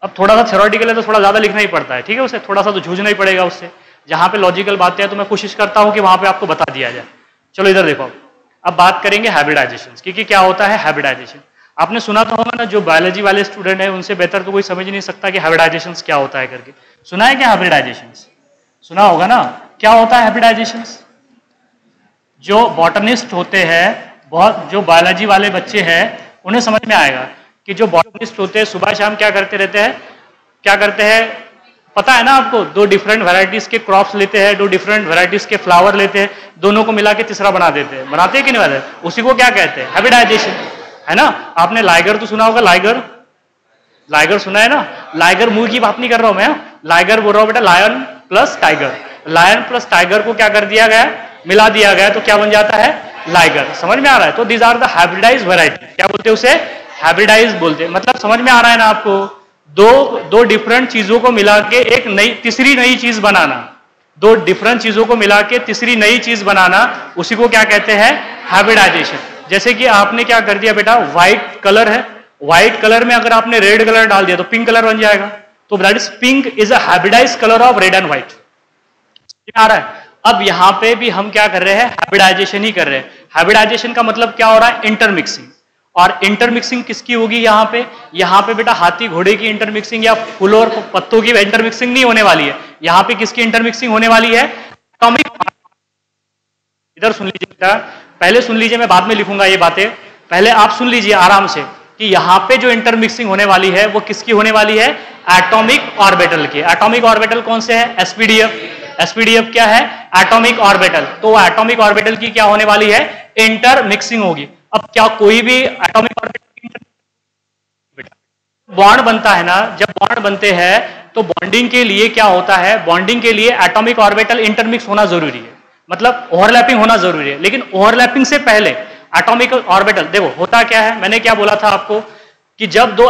अब थोड़ा सा थ्योरेटिकल है तो थोड़ा ज्यादा लिखना ही पड़ता है, ठीक है। उसे थोड़ा सा तो जूझना ही पड़ेगा उससे। जहां पे लॉजिकल बातें हैं तो मैं कोशिश करता हूं कि वहां पे आपको बता दिया जाए। चलो इधर देखो, अब बात करेंगे हाइब्रिडाइजेशन की कि क्या होता है हाइब्रिडाइजेशन। आपने सुना तो होगा ना, जो बायोलॉजी वाले स्टूडेंट है उनसे बेहतर तो कोई समझ नहीं सकता कि हाइब्रिडाइजेशन क्या होता है करके। सुना है क्या हाइब्रिडाइजेशन? सुना होगा ना। क्या होता है हाइब्रिडाइजेशन? जो बॉटनिस्ट होते हैं, बहुत जो बायोलॉजी वाले बच्चे हैं उन्हें समझ में आएगा कि जो बॉटनिस्ट होते हैं सुबह शाम क्या करते रहते हैं, क्या करते हैं पता है ना आपको, दो डिफरेंट वैरायटीज के क्रॉप्स लेते हैं, दो डिफरेंट वैरायटीज के फ्लावर लेते हैं, दोनों को मिला के तीसरा बना देते हैं। बनाते हैं कि नहीं बनाते? उसी को क्या कहते हैं, हाइब्रिडाइजेशन, है ना। आपने लाइगर तो सुना होगा, लाइगर, लाइगर सुना है ना। लाइगर मूवी की बात नहीं कर रहा हूं मैं, लाइगर बोल रहा हूं बेटा, lion plus tiger. Lion plus tiger को क्या कर दिया गया, मिला दिया गया, तो क्या बन जाता है, लाइगर। समझ में आ रहा है? तो these are the hybridize variety. क्या बोलते हैं उसे, हाइब्रिडाइज बोलते हैं। मतलब समझ में आ रहा है ना आपको, दो डिफरेंट चीजों को मिला के एक नई, तीसरी नई चीज बनाना, दो डिफरेंट चीजों को मिला के तीसरी नई चीज बनाना, उसी को क्या कहते हैं, हाइब्रिडाइजेशन। जैसे कि आपने क्या कर दिया बेटा, व्हाइट कलर है, व्हाइट कलर में अगर आपने रेड कलर डाल दिया तो पिंक कलर बन जाएगा। तो that is pink is a hybridise colour of red and white. आ रहा है? अब यहां पे भी हम क्या कर रहे हैं, हाइब्रिडाइजेशन ही कर रहे हैं। हाइब्रिडाइजेशन का मतलब क्या हो रहा है, इंटरमिक्सिंग। और इंटरमिक्सिंग किसकी होगी यहाँ पे, यहाँ पे बेटा हाथी घोड़े की इंटरमिक्सिंग या फूलों और पत्तों की इंटरमिक्सिंग नहीं होने वाली है। यहाँ पे किसकी इंटरमिक्सिंग होने वाली है, एटॉमिक। इधर सुन लीजिए बेटा, पहले सुन लीजिए, मैं बाद में लिखूंगा ये बातें। पहले आप सुन लीजिए आराम से कि यहां पे जो इंटरमिक्सिंग होने वाली है वो किसकी होने वाली है, एटॉमिक ऑर्बिटल की। एटॉमिक ऑर्बिटल कौन से है, एसपीडीएफ। एसपीडीएफ क्या है, एटॉमिक ऑर्बिटल। तो एटॉमिक ऑर्बिटल की क्या होने वाली है, इंटरमिक्सिंग होगी। अब क्या कोई भी एटॉमिक ऑर्बिटल बॉन्ड बनता है ना, जब बॉन्ड बनते हैं तो बॉन्डिंग के लिए क्या होता है, बॉन्डिंग के लिए एटॉमिक ऑर्बिटल इंटरमिक्स होना जरूरी है, मतलब ओवरलैपिंग होना जरूरी है। लेकिन ओवरलैपिंग से पहले एटॉमिक ऑर्बिटल, देखो होता क्या है, मैंने क्या बोला था आपको कि जब दो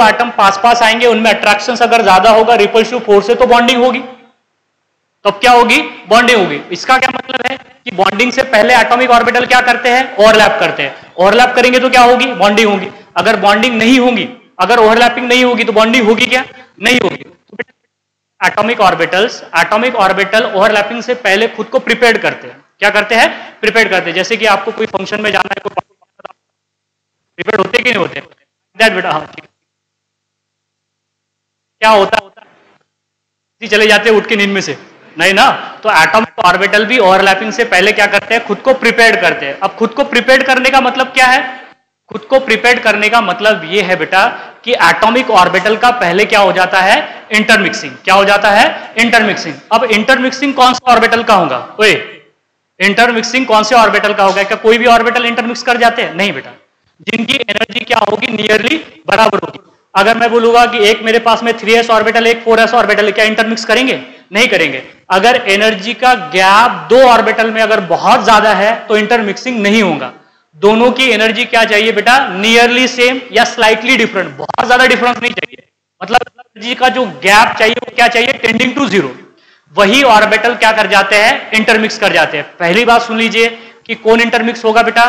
एटम पास पास आएंगे उनमें अट्रैक्शन अगर ज्यादा होगा रिपल्सिव फोर्स से तो बॉन्डिंग होगी, तो क्या होगी, बॉन्डिंग होगी। इसका क्या मतलब है कि बॉन्डिंग से पहले एटॉमिक ऑर्बिटल क्या करते हैं, ओवरलैप करते हैं। ओवरलैप करेंगे तो क्या होगी, बॉन्डिंग होगी। अगर बॉन्डिंग नहीं होगी, अगर ओवरलैपिंग नहीं होगी तो बॉन्डिंग होगी क्या, नहीं होगी। एटॉमिक ऑर्बिटल ओवरलैपिंग से पहले खुद को प्रिपेयर करते हैं। क्या करते हैं, प्रिपेयर करते हैं। जैसे कि आपको कोई फंक्शन में जाना है, कोई प्रिपेयर होते कि नहीं होते, दैट बेटा। हाँ ठीक, क्या होता है, चले जाते हैं उठ के नींद में से, नहीं ना। तो एटॉमिक ऑर्बिटल भी ओवरलैपिंग से पहले क्या करते हैं, खुद को प्रिपेयर करते हैं। अब खुद को प्रिपेयर करने का मतलब क्या है, खुद को प्रिपेयर करने का मतलब ये है बेटा कि एटॉमिक ऑर्बिटल का पहले क्या हो जाता है, इंटरमिक्सिंग। क्या हो जाता है, इंटरमिक्सिंग। अब इंटरमिक्सिंग कौन सा ऑर्बिटल का होगा, ओए इंटरमिक्सिंग कौन से ऑर्बिटल का होगा, क्या कोई भी ऑर्बिटल इंटरमिक्स कर जाते हैं, नहीं बेटा। जिनकी एनर्जी क्या होगी, नियरली बराबर होगी। अगर मैं बोलूंगा कि एक मेरे पास में 3s ऑर्बिटल, एक 4s ऑर्बिटल है, क्या इंटरमिक्स करेंगे, नहीं करेंगे। अगर एनर्जी का गैप दो ऑर्बिटल में अगर बहुत ज्यादा है तो इंटरमिक्सिंग नहीं होगा। दोनों की एनर्जी क्या चाहिए बेटा, नियरली सेम या स्लाइटली डिफरेंट, बहुत ज्यादा डिफरेंस नहीं चाहिए। मतलब एनर्जी का जो गैप चाहिए वो क्या चाहिए, टेंडिंग टू जीरो। वही ऑर्बिटल क्या कर जाते हैं, इंटरमिक्स कर जाते हैं। पहली बात सुन लीजिए कि कौन इंटरमिक्स होगा बेटा,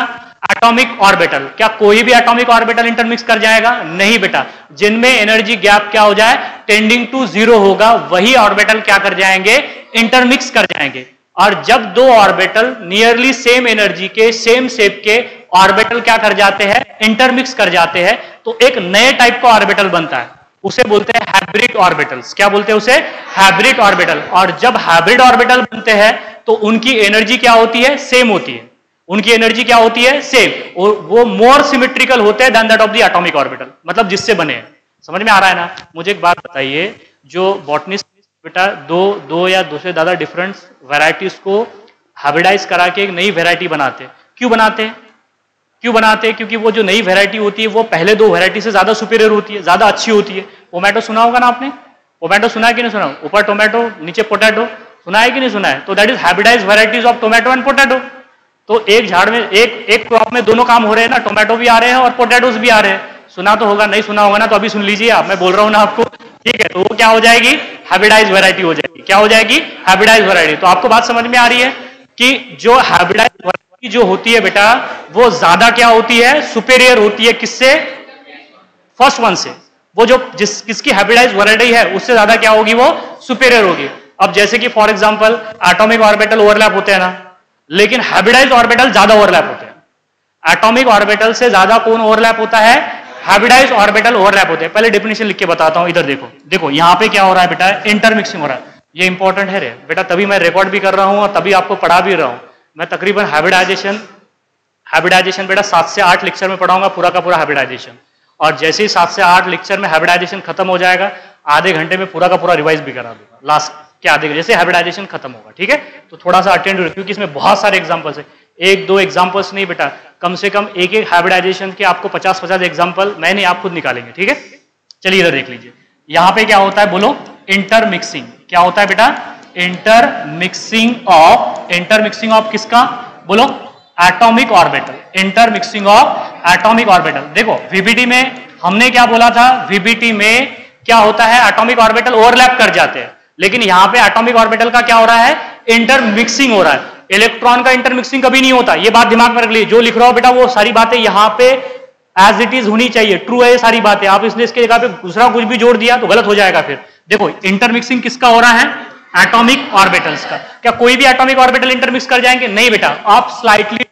एटॉमिक ऑर्बिटल। क्या कोई भी एटॉमिक ऑर्बिटल इंटरमिक्स कर जाएगा, नहीं बेटा। जिनमें एनर्जी गैप क्या हो जाए, टेंडिंग टू जीरो होगा, वही ऑर्बिटल क्या कर जाएंगे, इंटरमिक्स कर जाएंगे। और जब दो ऑर्बिटल नियरली सेम एनर्जी के, सेम शेप के ऑर्बिटल क्या कर जाते हैं, इंटरमिक्स कर जाते हैं, तो एक नए टाइप का ऑर्बिटल बनता है, उसे बोलते हैं हाइब्रिड ऑर्बिटल्स। क्या बोलते हैं उसे, हाइब्रिड ऑर्बिटल। और जब हाइब्रिड ऑर्बिटल बनते हैं तो उनकी एनर्जी क्या होती है, सेम होती है। उनकी एनर्जी क्या होती है, सेम, और वो मोर सिमेट्रिकल होते हैं than that of the atomic orbital, मतलब जिससे बने हैं। समझ में आ रहा है ना। मुझे एक बात बताइए, जो बॉटनिस्ट बेटा दो या दो से ज्यादा डिफरेंट वैरायटीज को हाइब्रिडाइज करा के एक नई वैरायटी बनाते हैं, क्यों बनाते हैं, क्यों बनाते हैं, क्योंकि वो जो नई वैरायटी होती है वो पहले दो वैरायटी से ज्यादा सुपीरियर होती है, ज्यादा अच्छी होती है। टोमेटो सुना होगा ना आपने, टोमेटो सुना है कि नहीं सुना, ऊपर टोमेटो नीचे पोटैटो, सुना है कि नहीं सुना है। तो that is hybridize varieties of tomato and potato. तो एक झाड़ में, एक क्रॉप में दोनों काम हो रहे हैं ना, टोमेटो भी आ रहे हैं और पोटैटोज भी आ रहे हैं। सुना तो होगा, नहीं सुना होगा ना तो अभी सुन लीजिए आप, मैं बोल रहा हूं ना आपको, ठीक है। तो वो क्या हो जाएगी, हाइब्रिडाइज वैरायटी हो जाएगी। क्या हो जाएगी, हाइब्रिडाइज वैरायटी। तो आपको बात समझ में आ रही है कि जो हाइब्रिडाइज वैरायटी जो होती है बेटा, वो ज्यादा क्या होती है, सुपेरियर होती है, किससे, फर्स्ट वन से। वो जो किसकी हाइब्रिडाइज वैरायटी है उससे ज्यादा क्या होगी, वो सुपेरियर होगी। अब जैसे कि for example atomic orbital overlap होते हैं ना, लेकिन हाइब्रिडाइज ऑर्बिटल ज्यादा ओवरलैप होते हैं। एटॉमिक ऑर्बिटल से ज्यादा कौन ओवरलैप होता है, हाइब्रिडाइज ऑर्बिटल ओवरलैप होते हैं। पहले डेफिनेशन लिख के बताता हूं, इधर देखो, देखो यहां पे क्या हो रहा है बेटा, इंटरमिक्सिंग हो रहा है। ये इंपॉर्टेंट है रे बेटा, तभी मैं रिकॉर्ड भी कर रहा हूं और तभी आपको पढ़ा भी रहा हूं। मैं तकरीबन हाइब्रिडाइजेशन बेटा 7 से 8 लेक्चर में पढ़ाऊंगा, पूरा का पूरा हाइब्रिडाइजेशन। और जैसे ही 7 से 8 लेक्चर में हाइब्रिडाइजेशन खत्म हो जाएगा, आधे घंटे में पूरा का पूरा रिवाइज भी करा दूंगा लास्ट के आधे घंटे, जैसे हाइब्रिडाइजेशन खत्म होगा, ठीक है। तो थोड़ा सा अटेंड, क्योंकि इसमें बहुत सारे एग्जांपल्स है, एक दो एग्जांपल्स नहीं बेटा, कम से कम एक एक हाइब्रिडाइजेशन के आपको 50-50 एग्जांपल मैं नहीं, आप खुद निकालेंगे, ठीक है। चलिए इधर देख लीजिए, यहां पे क्या होता है, बोलो, इंटरमिक्सिंग। क्या होता है बेटा, इंटरमिक्सिंग ऑफ किसका, बोलो, atomic orbital. Intermixing of atomic orbital. देखो वीबीटी में हमने क्या बोला था, वीबीटी में क्या होता है, एटॉमिक ऑर्बिटल ओवरलैप कर जाते हैं, लेकिन यहां पे एटॉमिक ऑर्बिटल का क्या हो रहा है, इंटरमिक्सिंग हो रहा है। इलेक्ट्रॉन का इंटरमिक्सिंग कभी नहीं होता, ये बात दिमाग में रख लीजिए। जो लिख रहा हो बेटा वो सारी बातें यहां पे एज इट इज होनी चाहिए, ट्रू है ये सारी बातें। आप इसने इसके जगह पे दूसरा कुछ भी जोड़ दिया तो गलत हो जाएगा फिर। देखो इंटरमिक्सिंग किसका हो रहा है, एटॉमिक ऑर्बिटल्स का। क्या कोई भी एटॉमिक ऑर्बिटल इंटरमिक्स कर जाएंगे, नहीं बेटा। आप स्लाइटली,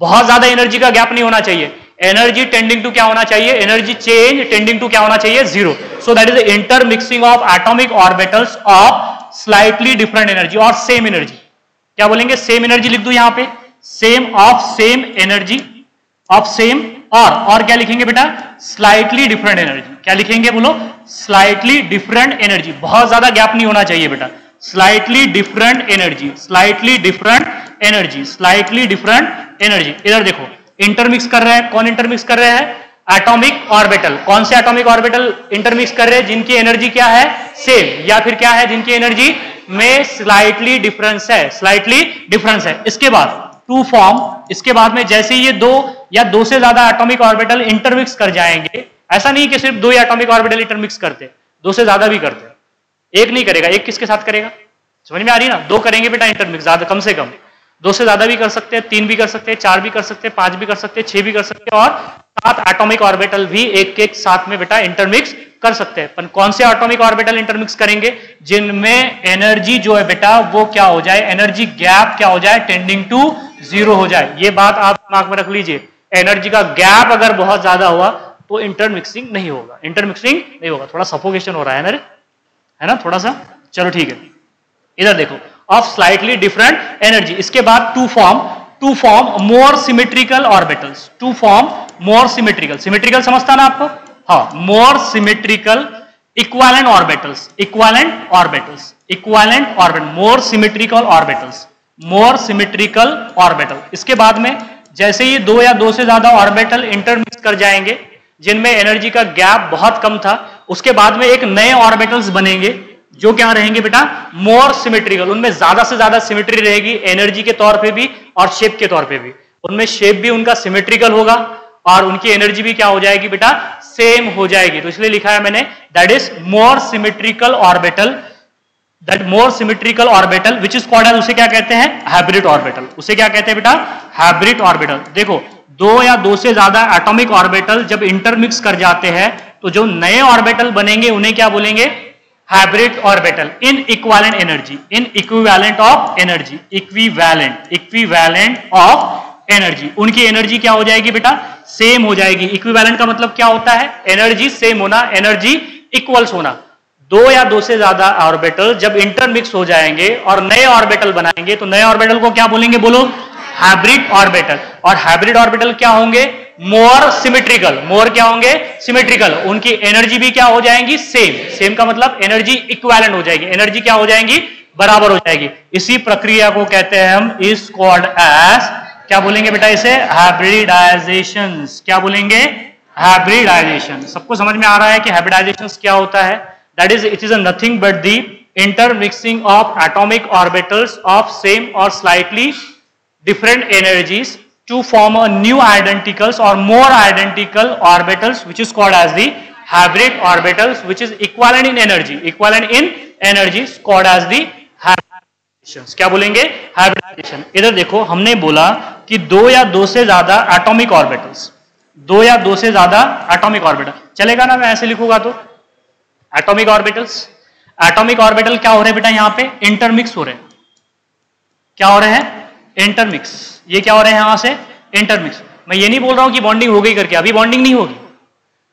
बहुत ज्यादा एनर्जी का गैप नहीं होना चाहिए, एनर्जी टेंडिंग टू क्या होना चाहिए, एनर्जी चेंज टेंडिंग टू क्या होना चाहिए, zero. So that is intermixing of atomic orbitals of slightly different energy और सेम एनर्जी। क्या बोलेंगे, सेम एनर्जी लिख दू यहां पे, same of same energy, of same और क्या लिखेंगे बेटा, स्लाइटली डिफरेंट एनर्जी। क्या लिखेंगे बोलो, स्लाइटली डिफरेंट एनर्जी। बहुत ज्यादा गैप नहीं होना चाहिए बेटा, slightly different energy, slightly different energy, slightly different energy. इधर देखो इंटरमिक्स कर रहे हैं, कौन इंटरमिक्स कर रहे हैं, एटॉमिक ऑर्बिटल। कौन से एटॉमिक ऑर्बिटल इंटरमिक्स कर रहे हैं, जिनकी एनर्जी क्या है, सेम, या फिर क्या है, जिनकी एनर्जी में स्लाइटली डिफरेंस है, स्लाइटली डिफरेंस है। इसके बाद टू फॉर्म, इसके बाद में जैसे ये दो या दो से ज्यादा एटॉमिक ऑर्बिटल इंटरमिक्स कर जाएंगे, ऐसा नहीं कि सिर्फ दो एटॉमिक ऑर्बिटल इंटरमिक्स करते, दो से ज्यादा भी करते, एक नहीं करेगा, एक किसके साथ करेगा, समझ में आ रही है ना, दो करेंगे बेटा इंटरमिक्स, ज्यादा कम से कम, दो से ज्यादा भी कर सकते हैं, तीन भी कर सकते हैं, चार भी कर सकते हैं, पांच भी कर सकते हैं, छह भी कर सकते हैं, और सात एटॉमिक ऑर्बिटल भी एक एक साथ में बेटा इंटरमिक्स कर सकते हैं। पर कौन से एटॉमिक ऑर्बिटल इंटरमिक्स करेंगे, जिनमें एनर्जी जो है बेटा वो क्या हो जाए, एनर्जी गैप क्या हो जाए, टेंडिंग टू जीरो हो जाए। ये बात आप दिमाग में रख लीजिए, एनर्जी का गैप अगर बहुत ज्यादा हुआ तो इंटरमिक्सिंग नहीं होगा, इंटरमिक्सिंग नहीं होगा। थोड़ा सफोकेशन हो रहा है ना, है ना थोड़ा सा, चलो ठीक है। इधर देखो ऑफ स्लाइटली डिफरेंट एनर्जी। इसके बाद to form more symmetrical orbitals, to form more symmetrical, symmetrical समझता ना आपको, हाँ, more symmetrical equivalent orbitals, equivalent orbitals, equivalent orbital, more symmetrical orbitals, more symmetrical orbital. इसके बाद में जैसे ये दो या दो से ज्यादा ऑर्बिटल इंटरमिक्स कर जाएंगे जिनमें एनर्जी का गैप बहुत कम था, उसके बाद में एक नए ऑर्बिटल्स बनेंगे जो क्या रहेंगे बेटा, मोर सिमेट्रिकल, उनमें ज्यादा से ज्यादा सिमेट्री रहेगी एनर्जी के तौर पे भी और शेप के तौर पे भी, उनमें शेप भी उनका सिमेट्रिकल होगा और उनकी एनर्जी भी क्या हो जाएगी बेटा, सेम हो जाएगी। तो इसलिए लिखा है मैंने that is more symmetrical orbital, that more symmetrical orbital which is called, उसे क्या कहते हैं, हाइब्रिड ऑर्बिटल, उसे क्या कहते हैं बेटा, हाइब्रिड ऑर्बिटल। देखो दो या दो से ज्यादा एटॉमिक ऑर्बिटल जब इंटरमिक्स कर जाते हैं तो जो नए ऑर्बिटल बनेंगे उन्हें क्या बोलेंगे, hybrid orbital in equivalent energy, in equivalent of energy, equivalent, equivalent of energy. उनकी एनर्जी क्या हो जाएगी बेटा, सेम हो जाएगी। इक्विवेलेंट का मतलब क्या होता है, एनर्जी सेम होना, एनर्जी इक्वल्स होना। दो या दो से ज्यादा ऑर्बिटल जब इंटरमिक्स हो जाएंगे और नए ऑर्बिटल बनाएंगे तो नए ऑर्बिटल को क्या बोलेंगे, बोलो, हाइब्रिड ऑर्बिटल। और हाइब्रिड ऑर्बिटल क्या होंगे, मोर सिमेट्रिकल, मोर क्या होंगे, सिमेट्रिकल, उनकी एनर्जी भी क्या हो जाएंगी, सेम, सेम का मतलब एनर्जी इक्विवेलेंट हो जाएगी, एनर्जी क्या हो जाएंगी, बराबर हो जाएगी। इसी प्रक्रिया को कहते हैं हम, इज कॉल्ड एज, क्या बोलेंगे बेटा इसे, हाइब्रिडाइजेशन। क्या बोलेंगे, हाइब्रिडाइजेशन। सबको समझ में आ रहा है कि हाइब्रिडाइजेशन क्या होता है, that is, it is nothing but the intermixing of atomic orbitals of same और slightly different energies to form a new identicals or more identical orbitals which is called as the hybrid orbitals which is equivalent in energy, equivalent in energy is called as the hybridization। क्या बोलेंगे, hybridization। इधर देखो हमने बोला कि दो या दो से ज्यादा एटॉमिक ऑर्बिटल्स, दो या दो से ज्यादा एटॉमिक ऑर्बिटल, चलेगा ना मैं ऐसे लिखूंगा तो, एटॉमिक ऑर्बिटल्स, एटॉमिक ऑर्बिटल क्या हो रहे हैं बेटा, यहां पे इंटरमिक्स हो रहे हैं, क्या हो रहे हैं, इंटरमिक्स। ये क्या हो रहे हैं यहां से, इंटरमिक्स। मैं ये नहीं बोल रहा हूं कि बॉन्डिंग हो गई करके, अभी बॉन्डिंग नहीं होगी,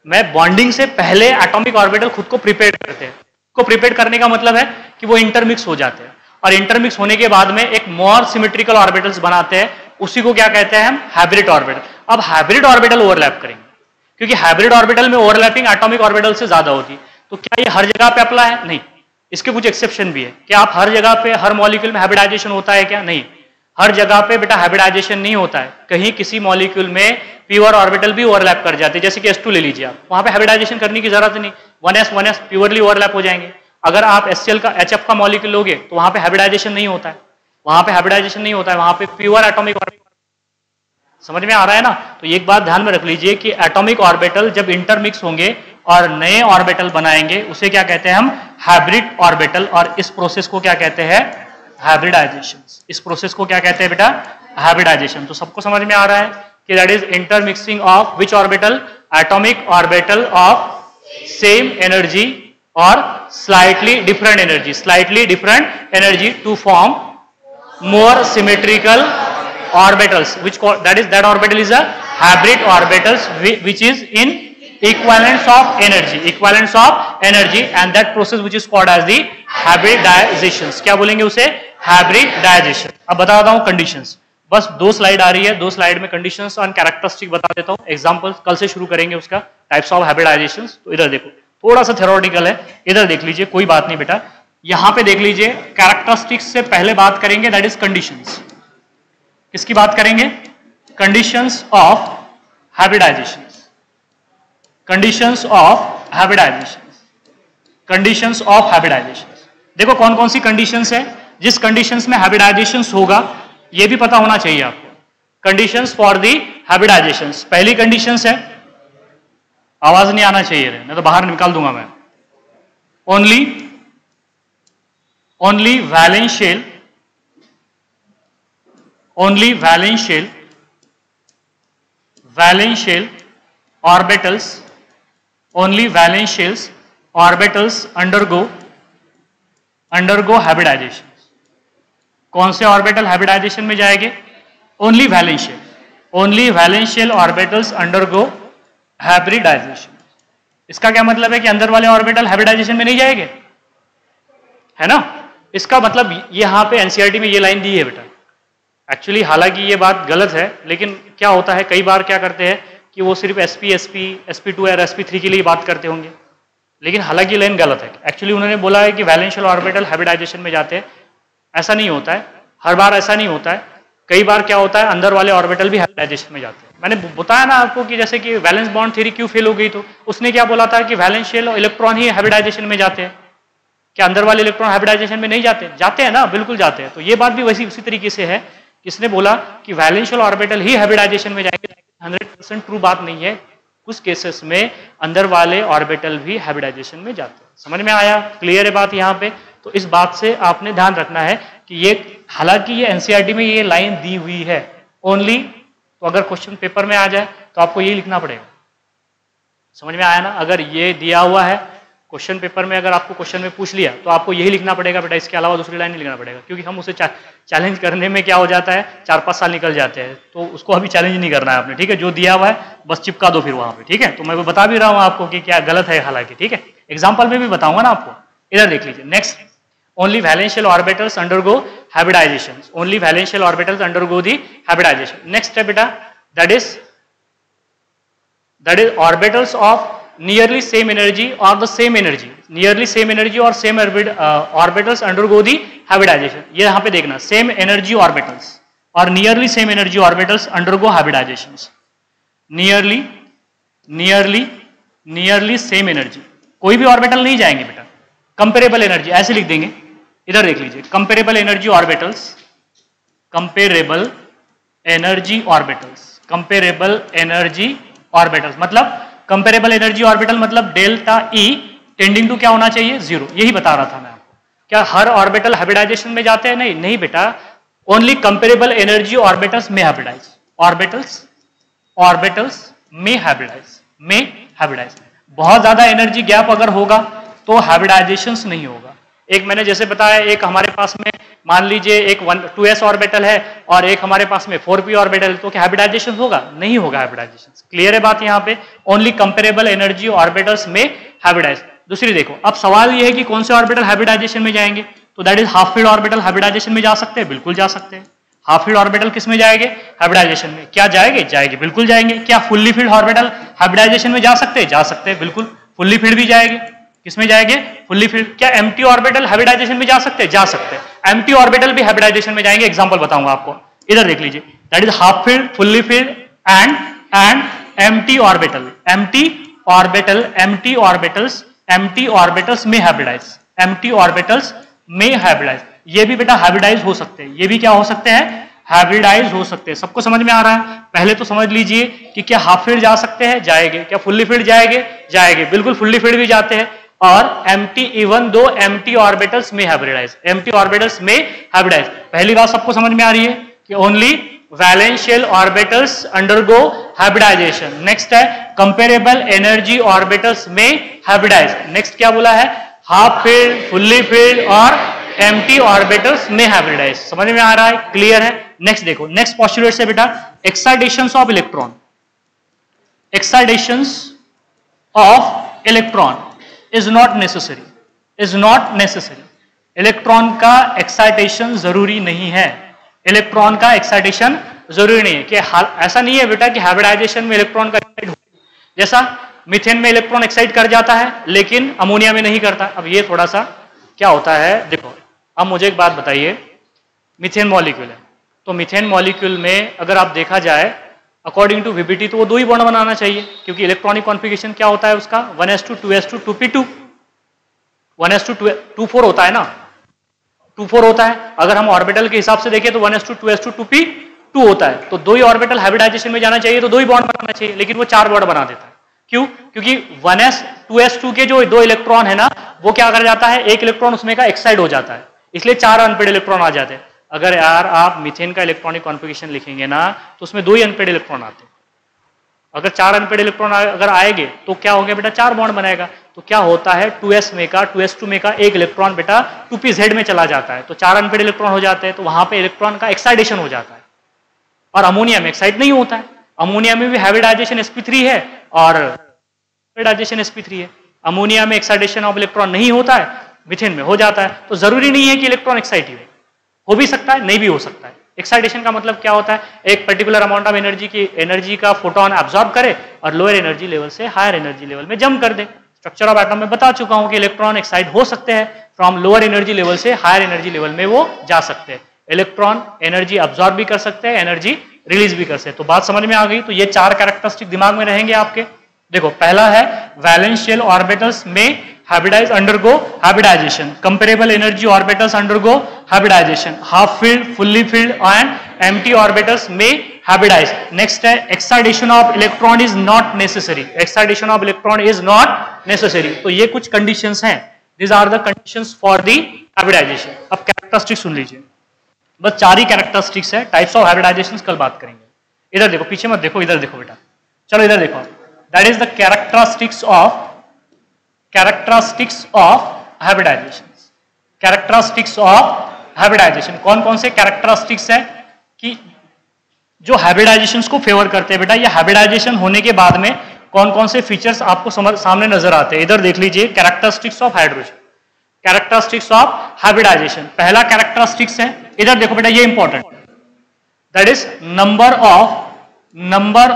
मैं बॉन्डिंग से पहले एटॉमिक ऑर्बिटल खुद को प्रिपेयर करते हैं। को प्रिपेयर करने का मतलब है कि वो इंटरमिक्स हो जाते हैं और इंटरमिक्स होने के बाद में एक मोर सिमेट्रिकल ऑर्बिटल्स बनाते हैं, उसी को क्या कहते हैं हम, हाइब्रिड ऑर्बिटल। अब हाइब्रिड ऑर्बिटल ओवरलैप करेंगे क्योंकि हाइब्रिड ऑर्बिटल में ओवरलैपिंग एटॉमिक ऑर्बिटल से ज्यादा होती है। तो क्या ये हर जगह पे अप्लाई है, नहीं, इसके कुछ एक्सेप्शन भी है। क्या आप हर जगह पे हर मॉलिक्यूल में हाइब्रिडाइजेशन होता है क्या, नहीं, हर जगह पे बेटा हाइब्रिडाइजेशन नहीं होता है। कहीं किसी मॉलिक्यूल में प्योर ऑर्बिटल भी ओवरलैप कर जाते हैं, जैसे कि S2 ले लीजिए आप, वहां पे हाइब्रिडाइजेशन करने की जरूरत नहीं, 1s प्योरली ओवरलैप हो जाएंगे। अगर आप HCl का HF का मॉलिक्यूल लोगे तो वहां पे हाइब्रिडाइजेशन नहीं होता है, वहां पे हाइब्रिडाइजेशन नहीं होता है, वहां पे प्योर एटॉमिक ऑर्बिटल। समझ में आ रहा है ना। तो एक बात ध्यान में रख लीजिए कि एटॉमिक ऑर्बिटल जब इंटरमिक्स होंगे और नए ऑर्बिटल बनाएंगे उसे क्या कहते हैं हम, हाइब्रिड ऑर्बिटल। और इस प्रोसेस को क्या कहते हैं, हाइब्रिडाइजेशन। इस प्रोसेस को क्या कहते हैं बेटा, हाइब्रिडाइजेशन। तो सबको समझ में आ रहा है कि that is intermixing of which orbital, atomic orbital of same energy और slightly different energy, slightly different energy to form more symmetrical orbitals, which that orbital is a hybrid orbitals which is in equivalence of energy, and that process which is called as the hybridization। क्या बोलेंगे उसे, hybridization। अब बताता हूं conditions. बस 2 slide आ रही है, 2 slide में कंडीशंस और कैरेक्टरिस्टिक बता देता हूं। एग्जांपल कल से शुरू करेंगे उसका, टाइप्स ऑफ हाइब्रिडाइजेशंस। तो इधर देखो, थोड़ा सा थ्योरेटिकल है, इधर देख लीजिए, कोई बात नहीं बेटा। यहां पे देख लीजिए, कैरेक्टरिस्टिक्स से पहले बात करेंगे, दैट इज कंडीशंस। किसकी बात करेंगे? Conditions of hybridisations. Conditions of hybridisations. Conditions of hybridisations. देखो कौन कौन सी कंडीशंस है, जिस कंडीशंस में हाइब्रिडाइजेशंस होगा ये भी पता होना चाहिए आपको। Conditions for the hybridisations. पहली कंडीशंस है, आवाज नहीं आना चाहिए, नहीं तो बाहर निकाल दूंगा मैं। Only वैलेंशियल orbitals undergo hybridisation. कौन से ऑर्बिटल हाइब्रिडाइजेशन में जाएंगे? Only वैलेंशियल orbitals undergo hybridisation. इसका क्या मतलब है कि अंदर वाले ऑर्बिटल हाइब्रिडाइजेशन में नहीं जाएंगे, है ना? इसका मतलब यहां पे एनसीईआरटी में ये लाइन दी है बेटा। एक्चुअली हालांकि ये बात गलत है, लेकिन क्या होता है कई बार क्या करते हैं कि वो सिर्फ sp2 और sp3 के लिए बात करते होंगे, लेकिन हालांकि लाइन गलत है। एक्चुअली उन्होंने बोला है कि वैलेंशियल ऑर्बिटल हाइब्रिडाइजेशन में जाते हैं। ऐसा नहीं होता है, हर बार ऐसा नहीं होता है। कई बार क्या होता है, अंदर वाले ऑर्बिटल भी हाइब्रिडाइजेशन में जाते हैं। मैंने बताया ना आपको कि जैसे कि वैलेंस बॉन्ड थ्योरी क्यों फेल हो गई, तो उसने क्या बोला था कि वैलेंशियल इलेक्ट्रॉन ही हाइब्रिडाइजेशन में जाते हैं। क्या अंदर वाले इलेक्ट्रॉन हाइब्रिडाइजेशन में नहीं जाते? जाते हैं ना, बिल्कुल जाते हैं। तो ये बात भी उसी तरीके से है, किसने बोला कि वैलेंशियल ऑर्बिटल ही हाइब्रिडाइजेशन में जाएंगे। 100% ट्रू बात नहीं है, कुछ केसेस में अंदर वाले ऑर्बिटल भी हाइब्रिडाइजेशन में जाते हैं। समझ में आया? क्लियर है बात यहाँ पे? तो इस बात से आपने ध्यान रखना है कि ये, हालांकि ये एनसीईआरटी में ये लाइन दी हुई है ओनली, तो अगर क्वेश्चन पेपर में आ जाए तो आपको यही लिखना पड़ेगा। समझ में आया ना? अगर ये दिया हुआ है क्वेश्चन पेपर में, अगर आपको क्वेश्चन में पूछ लिया तो आपको यही लिखना पड़ेगा बेटा, इसके अलावा दूसरी लाइन नहीं लिखना पड़ेगा, क्योंकि हम उसे चैलेंज करने में क्या हो जाता है, 4-5 साल निकल जाते हैं। तो उसको अभी चैलेंज नहीं करना है आपने, ठीक है? जो दिया हुआ है बस चिपका दो फिर वहां पे, ठीक है? तो मैं वो बता भी रहा हूं आपको कि क्या गलत है, हालांकि ठीक है, एग्जाम्पल में भी बताऊंगा ना आपको। इधर देख लीजिए, next, only वैलेंशियल orbitals undergo hybridisation. Only वैलेंशियल orbitals undergo दी हाइब्रिडाइजेशन। नेक्स्ट है बेटा, that is orbitals of nearly same energy or the same energy, nearly same energy or same orbitals undergo the hybridization। ये यहाँ पे देखना, same energy orbitals और nearly same energy orbitals undergo hybridizations। nearly same energy, कोई भी orbital नहीं जाएंगे बेटा। कंपेरेबल एनर्जी ऐसे लिख देंगे, इधर देख लीजिए, comparable energy orbitals, comparable energy orbitals मतलब कंपेरेबल एनर्जी ऑर्बिटल मतलब डेल्टा ई टेंडिंग टू क्या होना चाहिए? 0। यही बता रहा था मैं आपको। क्या हर ऑर्बिटल हाइब्रिडाइजेशन में जाते हैं? नहीं बेटा, ओनली कंपेरेबल एनर्जी ऑर्बिटल्स में हाइब्रिडाइज। ऑर्बिटल्स में हाइब्रिडाइज। बहुत ज्यादा एनर्जी गैप अगर होगा तो हाइब्रिडाइजेशन नहीं होगा। एक मैंने जैसे बताया, एक हमारे पास में मान लीजिए एक 2s ऑर्बिटल है और एक हमारे पास में 4p ऑर्बिटल, तो क्या हाइब्रिडाइजेशन होगा? नहीं होगा हाइब्रिडाइजेशन। क्लियर है बात यहाँ पे? ओनली कंपेरेबल एनर्जी ऑर्बिटल्स में हाइब्रिडाइज। दूसरी देखो, अब सवाल ये है कि कौन से ऑर्बिटल हाइब्रिडाइजेशन में जाएंगे, तो that is half filled orbital hybridization में जा सकते हैं, बिल्कुल जा सकते हैं। हाफ फील्ड ऑर्बिटल किस में जाएंगे? हाइब्रिडाइजेशन में। क्या जाएंगे? बिल्कुल जाएंगे। क्या फुल्ली फील्ड ऑर्बिटल हाइब्रिडाइजेशन में जा सकते हैं? जा सकते हैं, बिल्कुल। फुल्ली फील्ड भी जाएंगे। किसमें जाएंगे? Fully field. क्या एम्प्टी ऑर्बिटल हाइब्रिडाइजेशन में जा सकते हैं? जा सकते हैं। एम्प्टी ऑर्बिटल भी हाइब्रिडाइजेशन में जाएंगे, एग्जांपल बताऊंगा आपको। इधर देख लीजिए, that is half filled, fully filled and empty orbital में हाइब्रिडाइज। ये भी बेटा हाइब्रिडाइज हो सकते हैं, ये भी क्या हो सकते हैं? हाइब्रिडाइज हो सकते हैं। सबको समझ में आ रहा है? पहले तो समझ लीजिए कि क्या हाफ फील्ड जा सकते हैं? जाएंगे। क्या फुल्ली फील्ड जाएंगे, बिल्कुल फुल्ली फील्ड भी जाते हैं। और empty, even though empty orbitals में हाइब्रिडाइज, पहली बात सबको समझ में आ रही है कि only वैलेंशियल orbitals undergo hybridisation. Next है कंपेरेबल एनर्जी ऑर्बिटल्स में हाइब्रिडाइज। नेक्स्ट क्या बोला है? हाफ फील्ड, फुल्ली फील्ड और एम्प्टी ऑर्बिटल्स में हाइब्रिडाइज। समझ में आ रहा है? क्लियर है? नेक्स्ट देखो, नेक्स्ट पोस्टुलेट से बेटा, excitations of electron is not necessary. Electron का एक्साइटेशन जरूरी नहीं है। इलेक्ट्रॉन का एक्साइटेशन जरूरी नहीं है कि ऐसा नहीं है बेटा कि हाइब्रिडाइजेशन में इलेक्ट्रॉन का एक्साइट हो, जैसा मीथेन में इलेक्ट्रॉन एक्साइट कर जाता है लेकिन अमोनिया में नहीं करता। अब ये थोड़ा सा क्या होता है, देखो अब मुझे एक बात बताइए, मीथेन मॉलिक्यूल है तो मीथेन मॉलिक्यूल में अगर आप देखा जाए अकॉर्डिंग टू वीबीटी तो वो 2 ही बॉन्ड बनाना चाहिए, क्योंकि इलेक्ट्रॉनिक कॉन्फ़िगरेशन क्या होता है उसका 1s2 2s2 2p2 1s2 2 4 होता है ना, 2 4 होता है। अगर हम ऑर्बिटल के हिसाब से देखें तो 1s2 2s2 2p2 होता है, तो 2 ही ऑर्बिटल हाइब्रिडाइजेशन में जाना चाहिए तो 2 ही बॉन्ड बनाना चाहिए, लेकिन वो 4 बॉन्ड बना देता है। क्यों? क्योंकि 1s 2s2 के जो 2 इलेक्ट्रॉन है ना वो क्या कर जाता है, एक इलेक्ट्रॉन उसमें का एक्साइड हो जाता है, इसलिए 4 अनपेड इलेक्ट्रॉन आ जाते हैं। अगर यार आप मीथेन का इलेक्ट्रॉनिक कॉन्फ़िगरेशन लिखेंगे ना तो उसमें 2 ही अनपेड इलेक्ट्रॉन आते हैं। अगर 4 अनपेड इलेक्ट्रॉन अगर आएंगे तो क्या हो गया बेटा, 4 बॉन्ड बनाएगा। तो क्या होता है 2s में का 2s2 में का एक इलेक्ट्रॉन बेटा 2pz में चला जाता है, तो 4 अनपेड इलेक्ट्रॉन हो जाते हैं, तो वहां पे इलेक्ट्रॉन का एक्साइटेशन हो जाता है। और अमोनिया में एक्साइट नहीं होता है, अमोनिया में भी हाइब्रिडाइजेशन sp3 है और हाइब्रिडाइजेशन sp3 है। अमोनिया में एक्साइटेशन ऑफ इलेक्ट्रॉन नहीं होता है, मीथेन में हो जाता है। तो जरूरी नहीं है कि इलेक्ट्रॉन एक्साइट हो भी सकता है, नहीं भी हो सकता है। एक्साइटेशन का मतलब क्या होता है, एक पर्टिकुलर अमाउंट ऑफ एनर्जी का फोटोन एब्जॉर्ब करे और लोअर एनर्जी लेवल से हायर एनर्जी लेवल में जंप कर दे। स्ट्रक्चर ऑफ एटम में बता चुका हूं कि इलेक्ट्रॉन एक्साइट हो सकते हैं, फ्रॉम लोअर एनर्जी लेवल से हायर एनर्जी लेवल में वो जा सकते हैं। इलेक्ट्रॉन एनर्जी अब्सॉर्ब भी कर सकते हैं, एनर्जी रिलीज भी कर सकते हैं। तो बात समझ में आ गई। तो ये 4 कैरेक्टरिस्टिक दिमाग में रहेंगे आपके। देखो पहला है वैलेंस शेल ऑर्बिटल्स में hybridize undergo hybridization, comparable energy orbitals undergo hybridization, half filled, fully filled and empty orbitals में हाइब्रिडाइज। नेक्स्ट है excitation of electron is not necessary, excitation of electron is not necessary. तो ये कुछ conditions हैं, these are the conditions for the hybridization. अब characteristic सुन लीजिए, बस 4 ही कैरेक्टरिस्टिक्स है। टाइप्स ऑफ हाइब्रिडाइजेशन कल बात करेंगे। इधर देखो, पीछे मत देखो, इधर देखो बेटा, चलो इधर देखो। That is the characteristics of hybridization. Characteristics of hybridization कौन कौन से कैरेक्टरिस्टिक्स है कि जो हाइब्रिडाइजेशन को फेवर करते हैं बेटा। ये हाइब्रिडाइजेशन होने के बाद में कौन कौन से फीचर्स आपको सामने नजर आते हैं, इधर देख लीजिए। Characteristics of hydrogen, characteristics of hybridization. पहला कैरेक्टरिस्टिक्स है, इधर देखो बेटा, ये important, that is number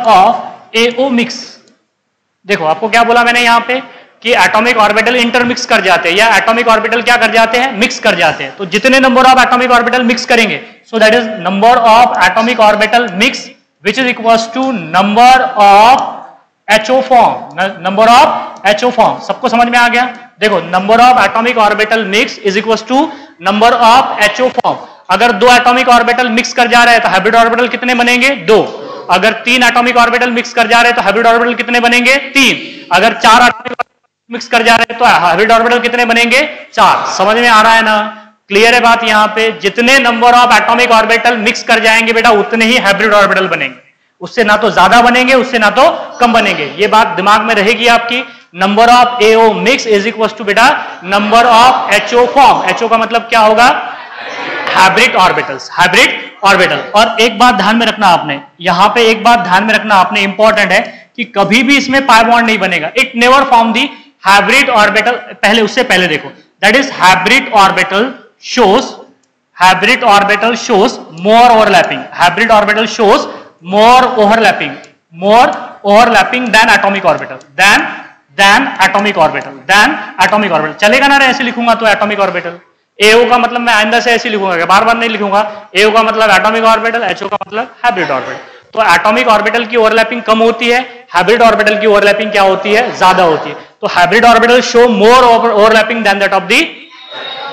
of AO mix. देखो आपको क्या बोला मैंने यहां पे कि एटॉमिक ऑर्बिटल इंटरमिक्स कर जाते हैं, या एटॉमिक ऑर्बिटल क्या कर जाते हैं, मिक्स कर जाते हैं। तो जितने number of atomic orbital mix करेंगे, so that is number of atomic orbital mix which is equals to number of HO form, number of HO form. सबको समझ में आ गया? देखो number of atomic orbital mix is equals to number of HO form. अगर 2 atomic orbital mix कर जा रहे हैं तो हाइब्रिड ऑर्बिटल कितने बनेंगे, 2। अगर 3 एटॉमिक ऑर्बिटल मिक्स कर जा रहे हैं तो हाइब्रिड ऑर्बिटल कितने बनेंगे, 3। अगर 4 एटॉमिक मिक्स कर जा रहे हैं तो हाइब्रिड ऑर्बिटल कितने बनेंगे, 4। समझ में आ रहा है ना? क्लियर है बात? यहां पे जितने number of atomic orbital mix कर जाएंगे बेटा उतने ही हाइब्रिड ऑर्बिटल बनेंगे, उससे ना तो ज्यादा बनेंगे उससे ना तो कम बनेंगे। ये बात दिमाग में रहेगी आपकी। Number of AO mix is equal to बेटा number of HO form. HO का मतलब क्या होगा, हाइब्रिड ऑर्बिटल्स, हाइब्रिड ऑर्बिटल। और एक बात ध्यान में रखना आपने, यहां पे एक बात ध्यान में रखना आपने, इंपॉर्टेंट है कि कभी भी इसमें पाई बॉन्ड नहीं बनेगा। It never form the hybrid orbital. पहले उससे पहले देखो, that is hybrid orbital shows more overlapping, hybrid orbital shows more overlapping than atomic orbital, than atomic orbital। चलेगा ना? ऐसे लिखूंगा तो atomic orbital। AO का मतलब मैं आइंदा से ऐसे लिखूंगा, बार बार नहीं लिखूंगा। AO का मतलब atomic orbital, HO का मतलब hybrid orbital। तो atomic orbital की ओवरलैपिंग कम होती है, hybrid orbital की ओवरलैपिंग क्या होती है, ज्यादा होती है। तो hybrid orbital show more overlapping than that of the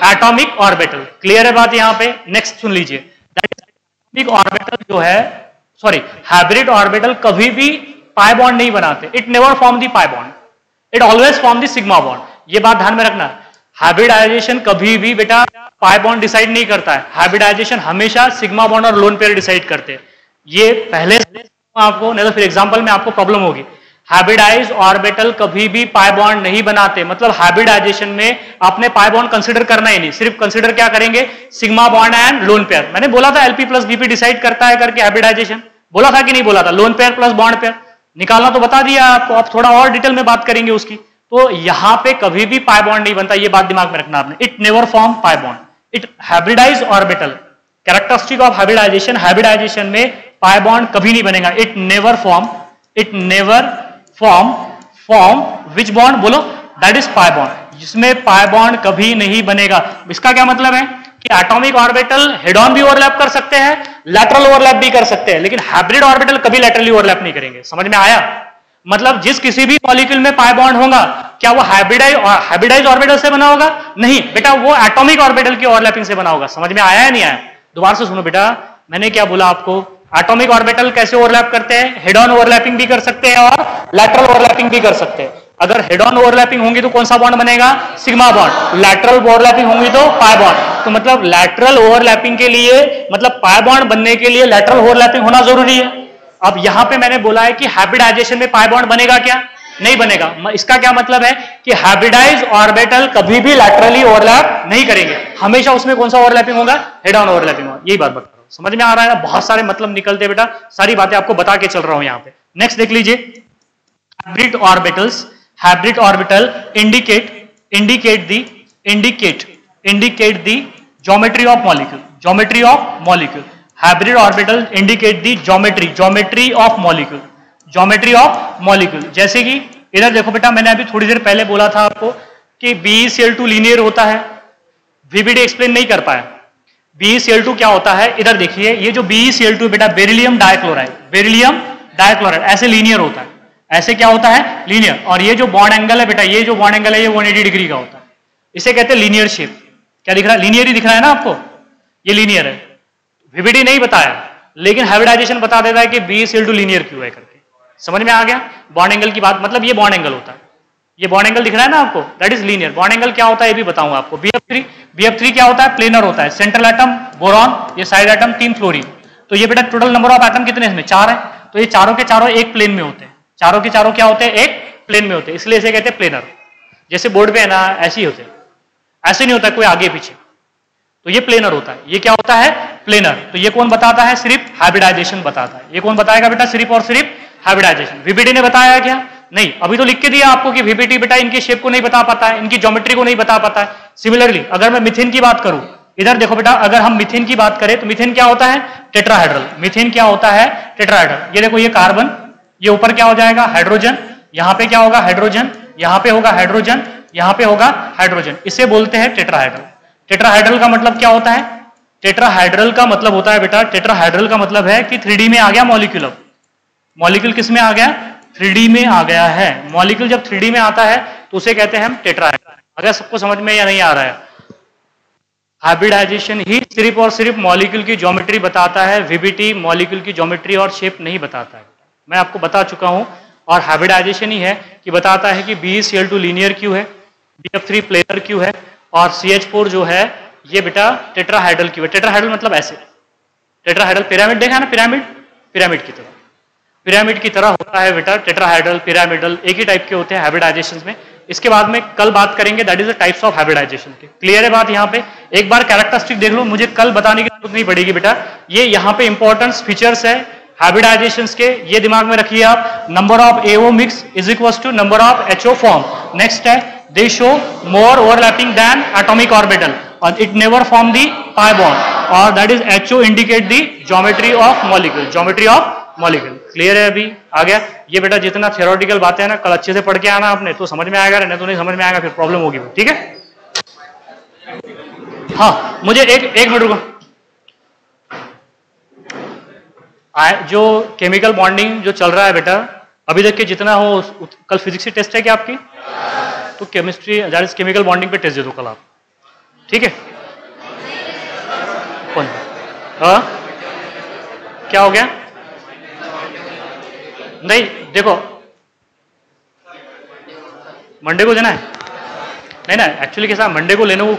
atomic orbital। Clear है बात यहां पे? नेक्स्ट सुन लीजिए, atomic orbital जो है, सॉरी, हाइब्रिड ऑर्बिटल कभी भी पाई बॉन्ड नहीं बनाते। It never form the pi bond, it always form the sigma bond. ये बात ध्यान में रखना। हाइब्रिडाइजेशन कभी भी बेटा पाई बॉन्ड डिसाइड नहीं करता है, हाइब्रिडाइजेशन हमेशा सिग्मा बॉन्ड और लोन पेयर डिसाइड करते हैं। ये पहले आपको, नहीं तो फिर एग्जांपल में आपको प्रॉब्लम होगी। हाइब्रिडाइज ऑर्बिटल कभी भी पाई बॉन्ड नहीं बनाते, मतलब हाइब्रिडाइजेशन में आपने पाई बॉन्ड कंसीडर करना ही नहीं, सिर्फ कंसीडर क्या करेंगे, sigma bond and lone pair. मैंने बोला था LP प्लस BP डिसाइड करता है करके हाइब्रिडाइजेशन, बोला था कि नहीं बोला था? Lone pair plus bond pair निकालना तो बता दिया आपको, अब थोड़ा और डिटेल में बात करेंगे उसकी। तो यहां पे कभी भी पाई बॉन्ड नहीं बनता, ये बात दिमाग में रखना आपने। It never form pi bond, it hybridize orbital characteristic of hybridization, hybridization में पाई बॉन्ड कभी नहीं बनेगा, it never form which bond बोलो, दैट इज पाई बॉन्ड, जिसमें पाई बॉन्ड कभी नहीं बनेगा। इसका क्या मतलब है कि एटॉमिक ऑर्बिटल हेड ऑन भी ओवरलैप कर सकते हैं, लैटरल ओवरलैप भी कर सकते हैं, लेकिन हाइब्रिड ऑर्बिटल कभी लैटरली ओवरलैप नहीं करेंगे। समझ में आया? मतलब जिस किसी भी मॉलिक्यूल में पाई बॉन्ड होगा, क्या वो हाइब्रिडाइज ऑर्बिटल से बना होगा? नहीं बेटा, वो एटॉमिक ऑर्बिटल की ओवरलैपिंग से बना होगा। समझ में आया या नहीं आया? दोबारा से सुनो बेटा, मैंने क्या बोला आपको, एटॉमिक ऑर्बिटल कैसे ओवरलैप करते हैं? हेड ऑन ओवरलैपिंग भी कर सकते हैं और लैटरल ओवरलैपिंग भी कर सकते हैं। अगर हेड ऑन ओवरलैपिंग होंगी तो कौन सा बॉन्ड बनेगा? Sigma bond. लैटरल ओवरलैपिंग होंगी तो पाई बॉन्ड। तो मतलब लैटरल ओवरलैपिंग के लिए, मतलब पाई बॉन्ड बनने के लिए लैटरल ओवरलैपिंग होना जरूरी है। अब यहां पे मैंने बोला है कि हाइब्रिडाइजेशन में पाई बॉन्ड बनेगा क्या? नहीं बनेगा। इसका क्या मतलब है कि हाइब्रिडाइज ऑर्बिटल कभी भी लैटरली ओवरलैप नहीं करेंगे, हमेशा उसमें कौन सा ओवरलैपिंग होगा? हेड ऑन ओवरलैपिंग होगा। यही बात बता रहा हूं, समझ में आ रहा है ना? बहुत सारे मतलब निकलते बेटा, सारी बातें आपको बता के चल रहा हूं यहां पे। नेक्स्ट देख लीजिए, hybrid orbital indicate the geometry of molecule. Hybrid orbital indicate the geometry of molecule. जैसे कि इधर देखो बेटा, मैंने अभी थोड़ी देर पहले बोला था आपको कि BeCl2 लीनियर होता है, VBD एक्सप्लेन नहीं कर पाया। BeCl2 क्या होता है? इधर देखिए, ये जो BeCl2 बेटा बेरिलियम डाइक्लोराइड ऐसे लीनियर होता है। ऐसे क्या होता है? लीनियर। और ये जो बॉन्ड एंगल है बेटा, ये जो बॉन्ड एंगल है ये 180 डिग्री का होता है, इसे कहते हैं लीनियर शेप। क्या दिख रहा है? लीनियर ही दिख रहा है ना आपको, ये लीनियर है। VBD नहीं बताया, लेकिन हाइब्रिडाइजेशन बता देता है कि BeCl2 लीनियर क्यों है करके। समझ में आ गया? बॉन्ड एंगल की बात, मतलब ये बॉन्ड एंगल होता है, ये बॉन्ड एंगल दिख रहा है ना आपको, that is linear. Bond angle क्या होता है ये भी बताऊंगा आपको। BF3 क्या होता है? प्लेनर होता है। सेंट्रल एटम बोरॉन, ये साइड एटम 3 फ्लोरीन। तो ये बेटा टोटल नंबर ऑफ एटम कितने इसमें? 4 है। तो ये चारों के चारों एक प्लेन में होते हैं, चारों के चारों क्या होते हैं? एक प्लेन में होते हैं, इसलिए इसे कहते हैं प्लेनर। जैसे बोर्ड पे है ना, ऐसे ही होते हैं, ऐसे नहीं होता कोई आगे पीछे, तो ये प्लेनर होता है। ये क्या होता है? प्लेनर। तो ये कौन बताता है? सिर्फ हाइब्रिडाइजेशन बताता है। ये कौन बताएगा बेटा? सिर्फ और सिर्फ हाइब्रिडाइजेशन। VBD ने बताया क्या? नहीं। अभी तो लिख के दिया आपको कि VBD बेटा इनके शेप को नहीं बता पाता है, इनकी ज्योमेट्री को नहीं बता पाता है। सिमिलरली अगर मैं मीथेन की बात करूं, इधर देखो बेटा, अगर हम मीथेन की बात करें तो मीथेन क्या होता है? टेट्राहेड्रल। मीथेन क्या होता है? टेट्राहेड्रल। ये देखो, ये कार्बन, ये ऊपर क्या हो जाएगा? हाइड्रोजन। यहां पे क्या होगा? हाइड्रोजन। यहां पे होगा हाइड्रोजन, यहां पे होगा हाइड्रोजन। इसे बोलते हैं टेट्राहेड्रल। टेट्राहेड्रल का मतलब क्या होता है? टेट्राहेड्रल का मतलब होता है बेटा, टेट्राहेड्रल का मतलब है कि 3D में आ गया मॉलिक्यूल। अब मॉलिक्यूल किस में आ गया? 3D में आ गया है। मॉलिक्यूल जब 3D में आता है तो उसे कहते हैं हम टेट्राहेड्रल। अगर सबको समझ में या नहीं आ रहा है, हाइब्रिडाइजेशन ही सिर्फ और सिर्फ मॉलिक्यूल की ज्योमेट्री बताता है, VBD मॉलिक्यूल की ज्योमेट्री और शेप नहीं बताता है। मैं आपको बता चुका हूं। और हाइब्रिडाइजेशन ही है कि बताता है कि BeCl2 लीनियर क्यों है, BF3 प्लेनर क्यों है, और CH4 जो है ये बेटा टेट्राहाइड्रल क्यों है। टेट्राहाइड्रल मतलब ऐसे, टेट्राहाइड्रल पिरामिड देखा है ना, पिरामिड की तरह होता है बेटा। टेट्राहाइड्रल, पिरामिडल एक ही टाइप के होते हैं हाइब्रिडाइजेशन में। इसके बाद में कल बात करेंगे, that is the types of hybridization के। क्लियर है बात? यहाँ पे एक बार कैरेक्टरिस्टिक देख लो, मुझे कल बताने की जरूरत नहीं पड़ेगी बेटा। ये यहाँ पे इंपॉर्टेंस फीचर्स है हाइब्रिडाइजेशंस के, ये दिमाग में रखिए आप। Number of AO mix is equal to number of HO form. Next है, they show more overlapping than atomic orbital और it never form the pi bond, और that is HO indicate the geometry of molecule. Clear है? अभी आ गया? ये बेटा जितना theoretical बातें हैं ना, कल अच्छे से पढ़ के आना आपने, तो समझ में आएगा, नहीं तो नहीं समझ में आएगा, फिर प्रॉब्लम होगी। ठीक है? हाँ, मुझे एक मिनट रुको। जो केमिकल बॉन्डिंग जो चल रहा है बेटा, अभी तक के जितना हो, कल फिजिक्स की टेस्ट है क्या आपकी? तो chemistry that is chemical bonding पे टेस्ट दे दो कल आप। ठीक है? कौन? क्या हो गया? नहीं देखो, मंडे को देना है। नहीं ना, एक्चुअली कैसा, मंडे को लेने को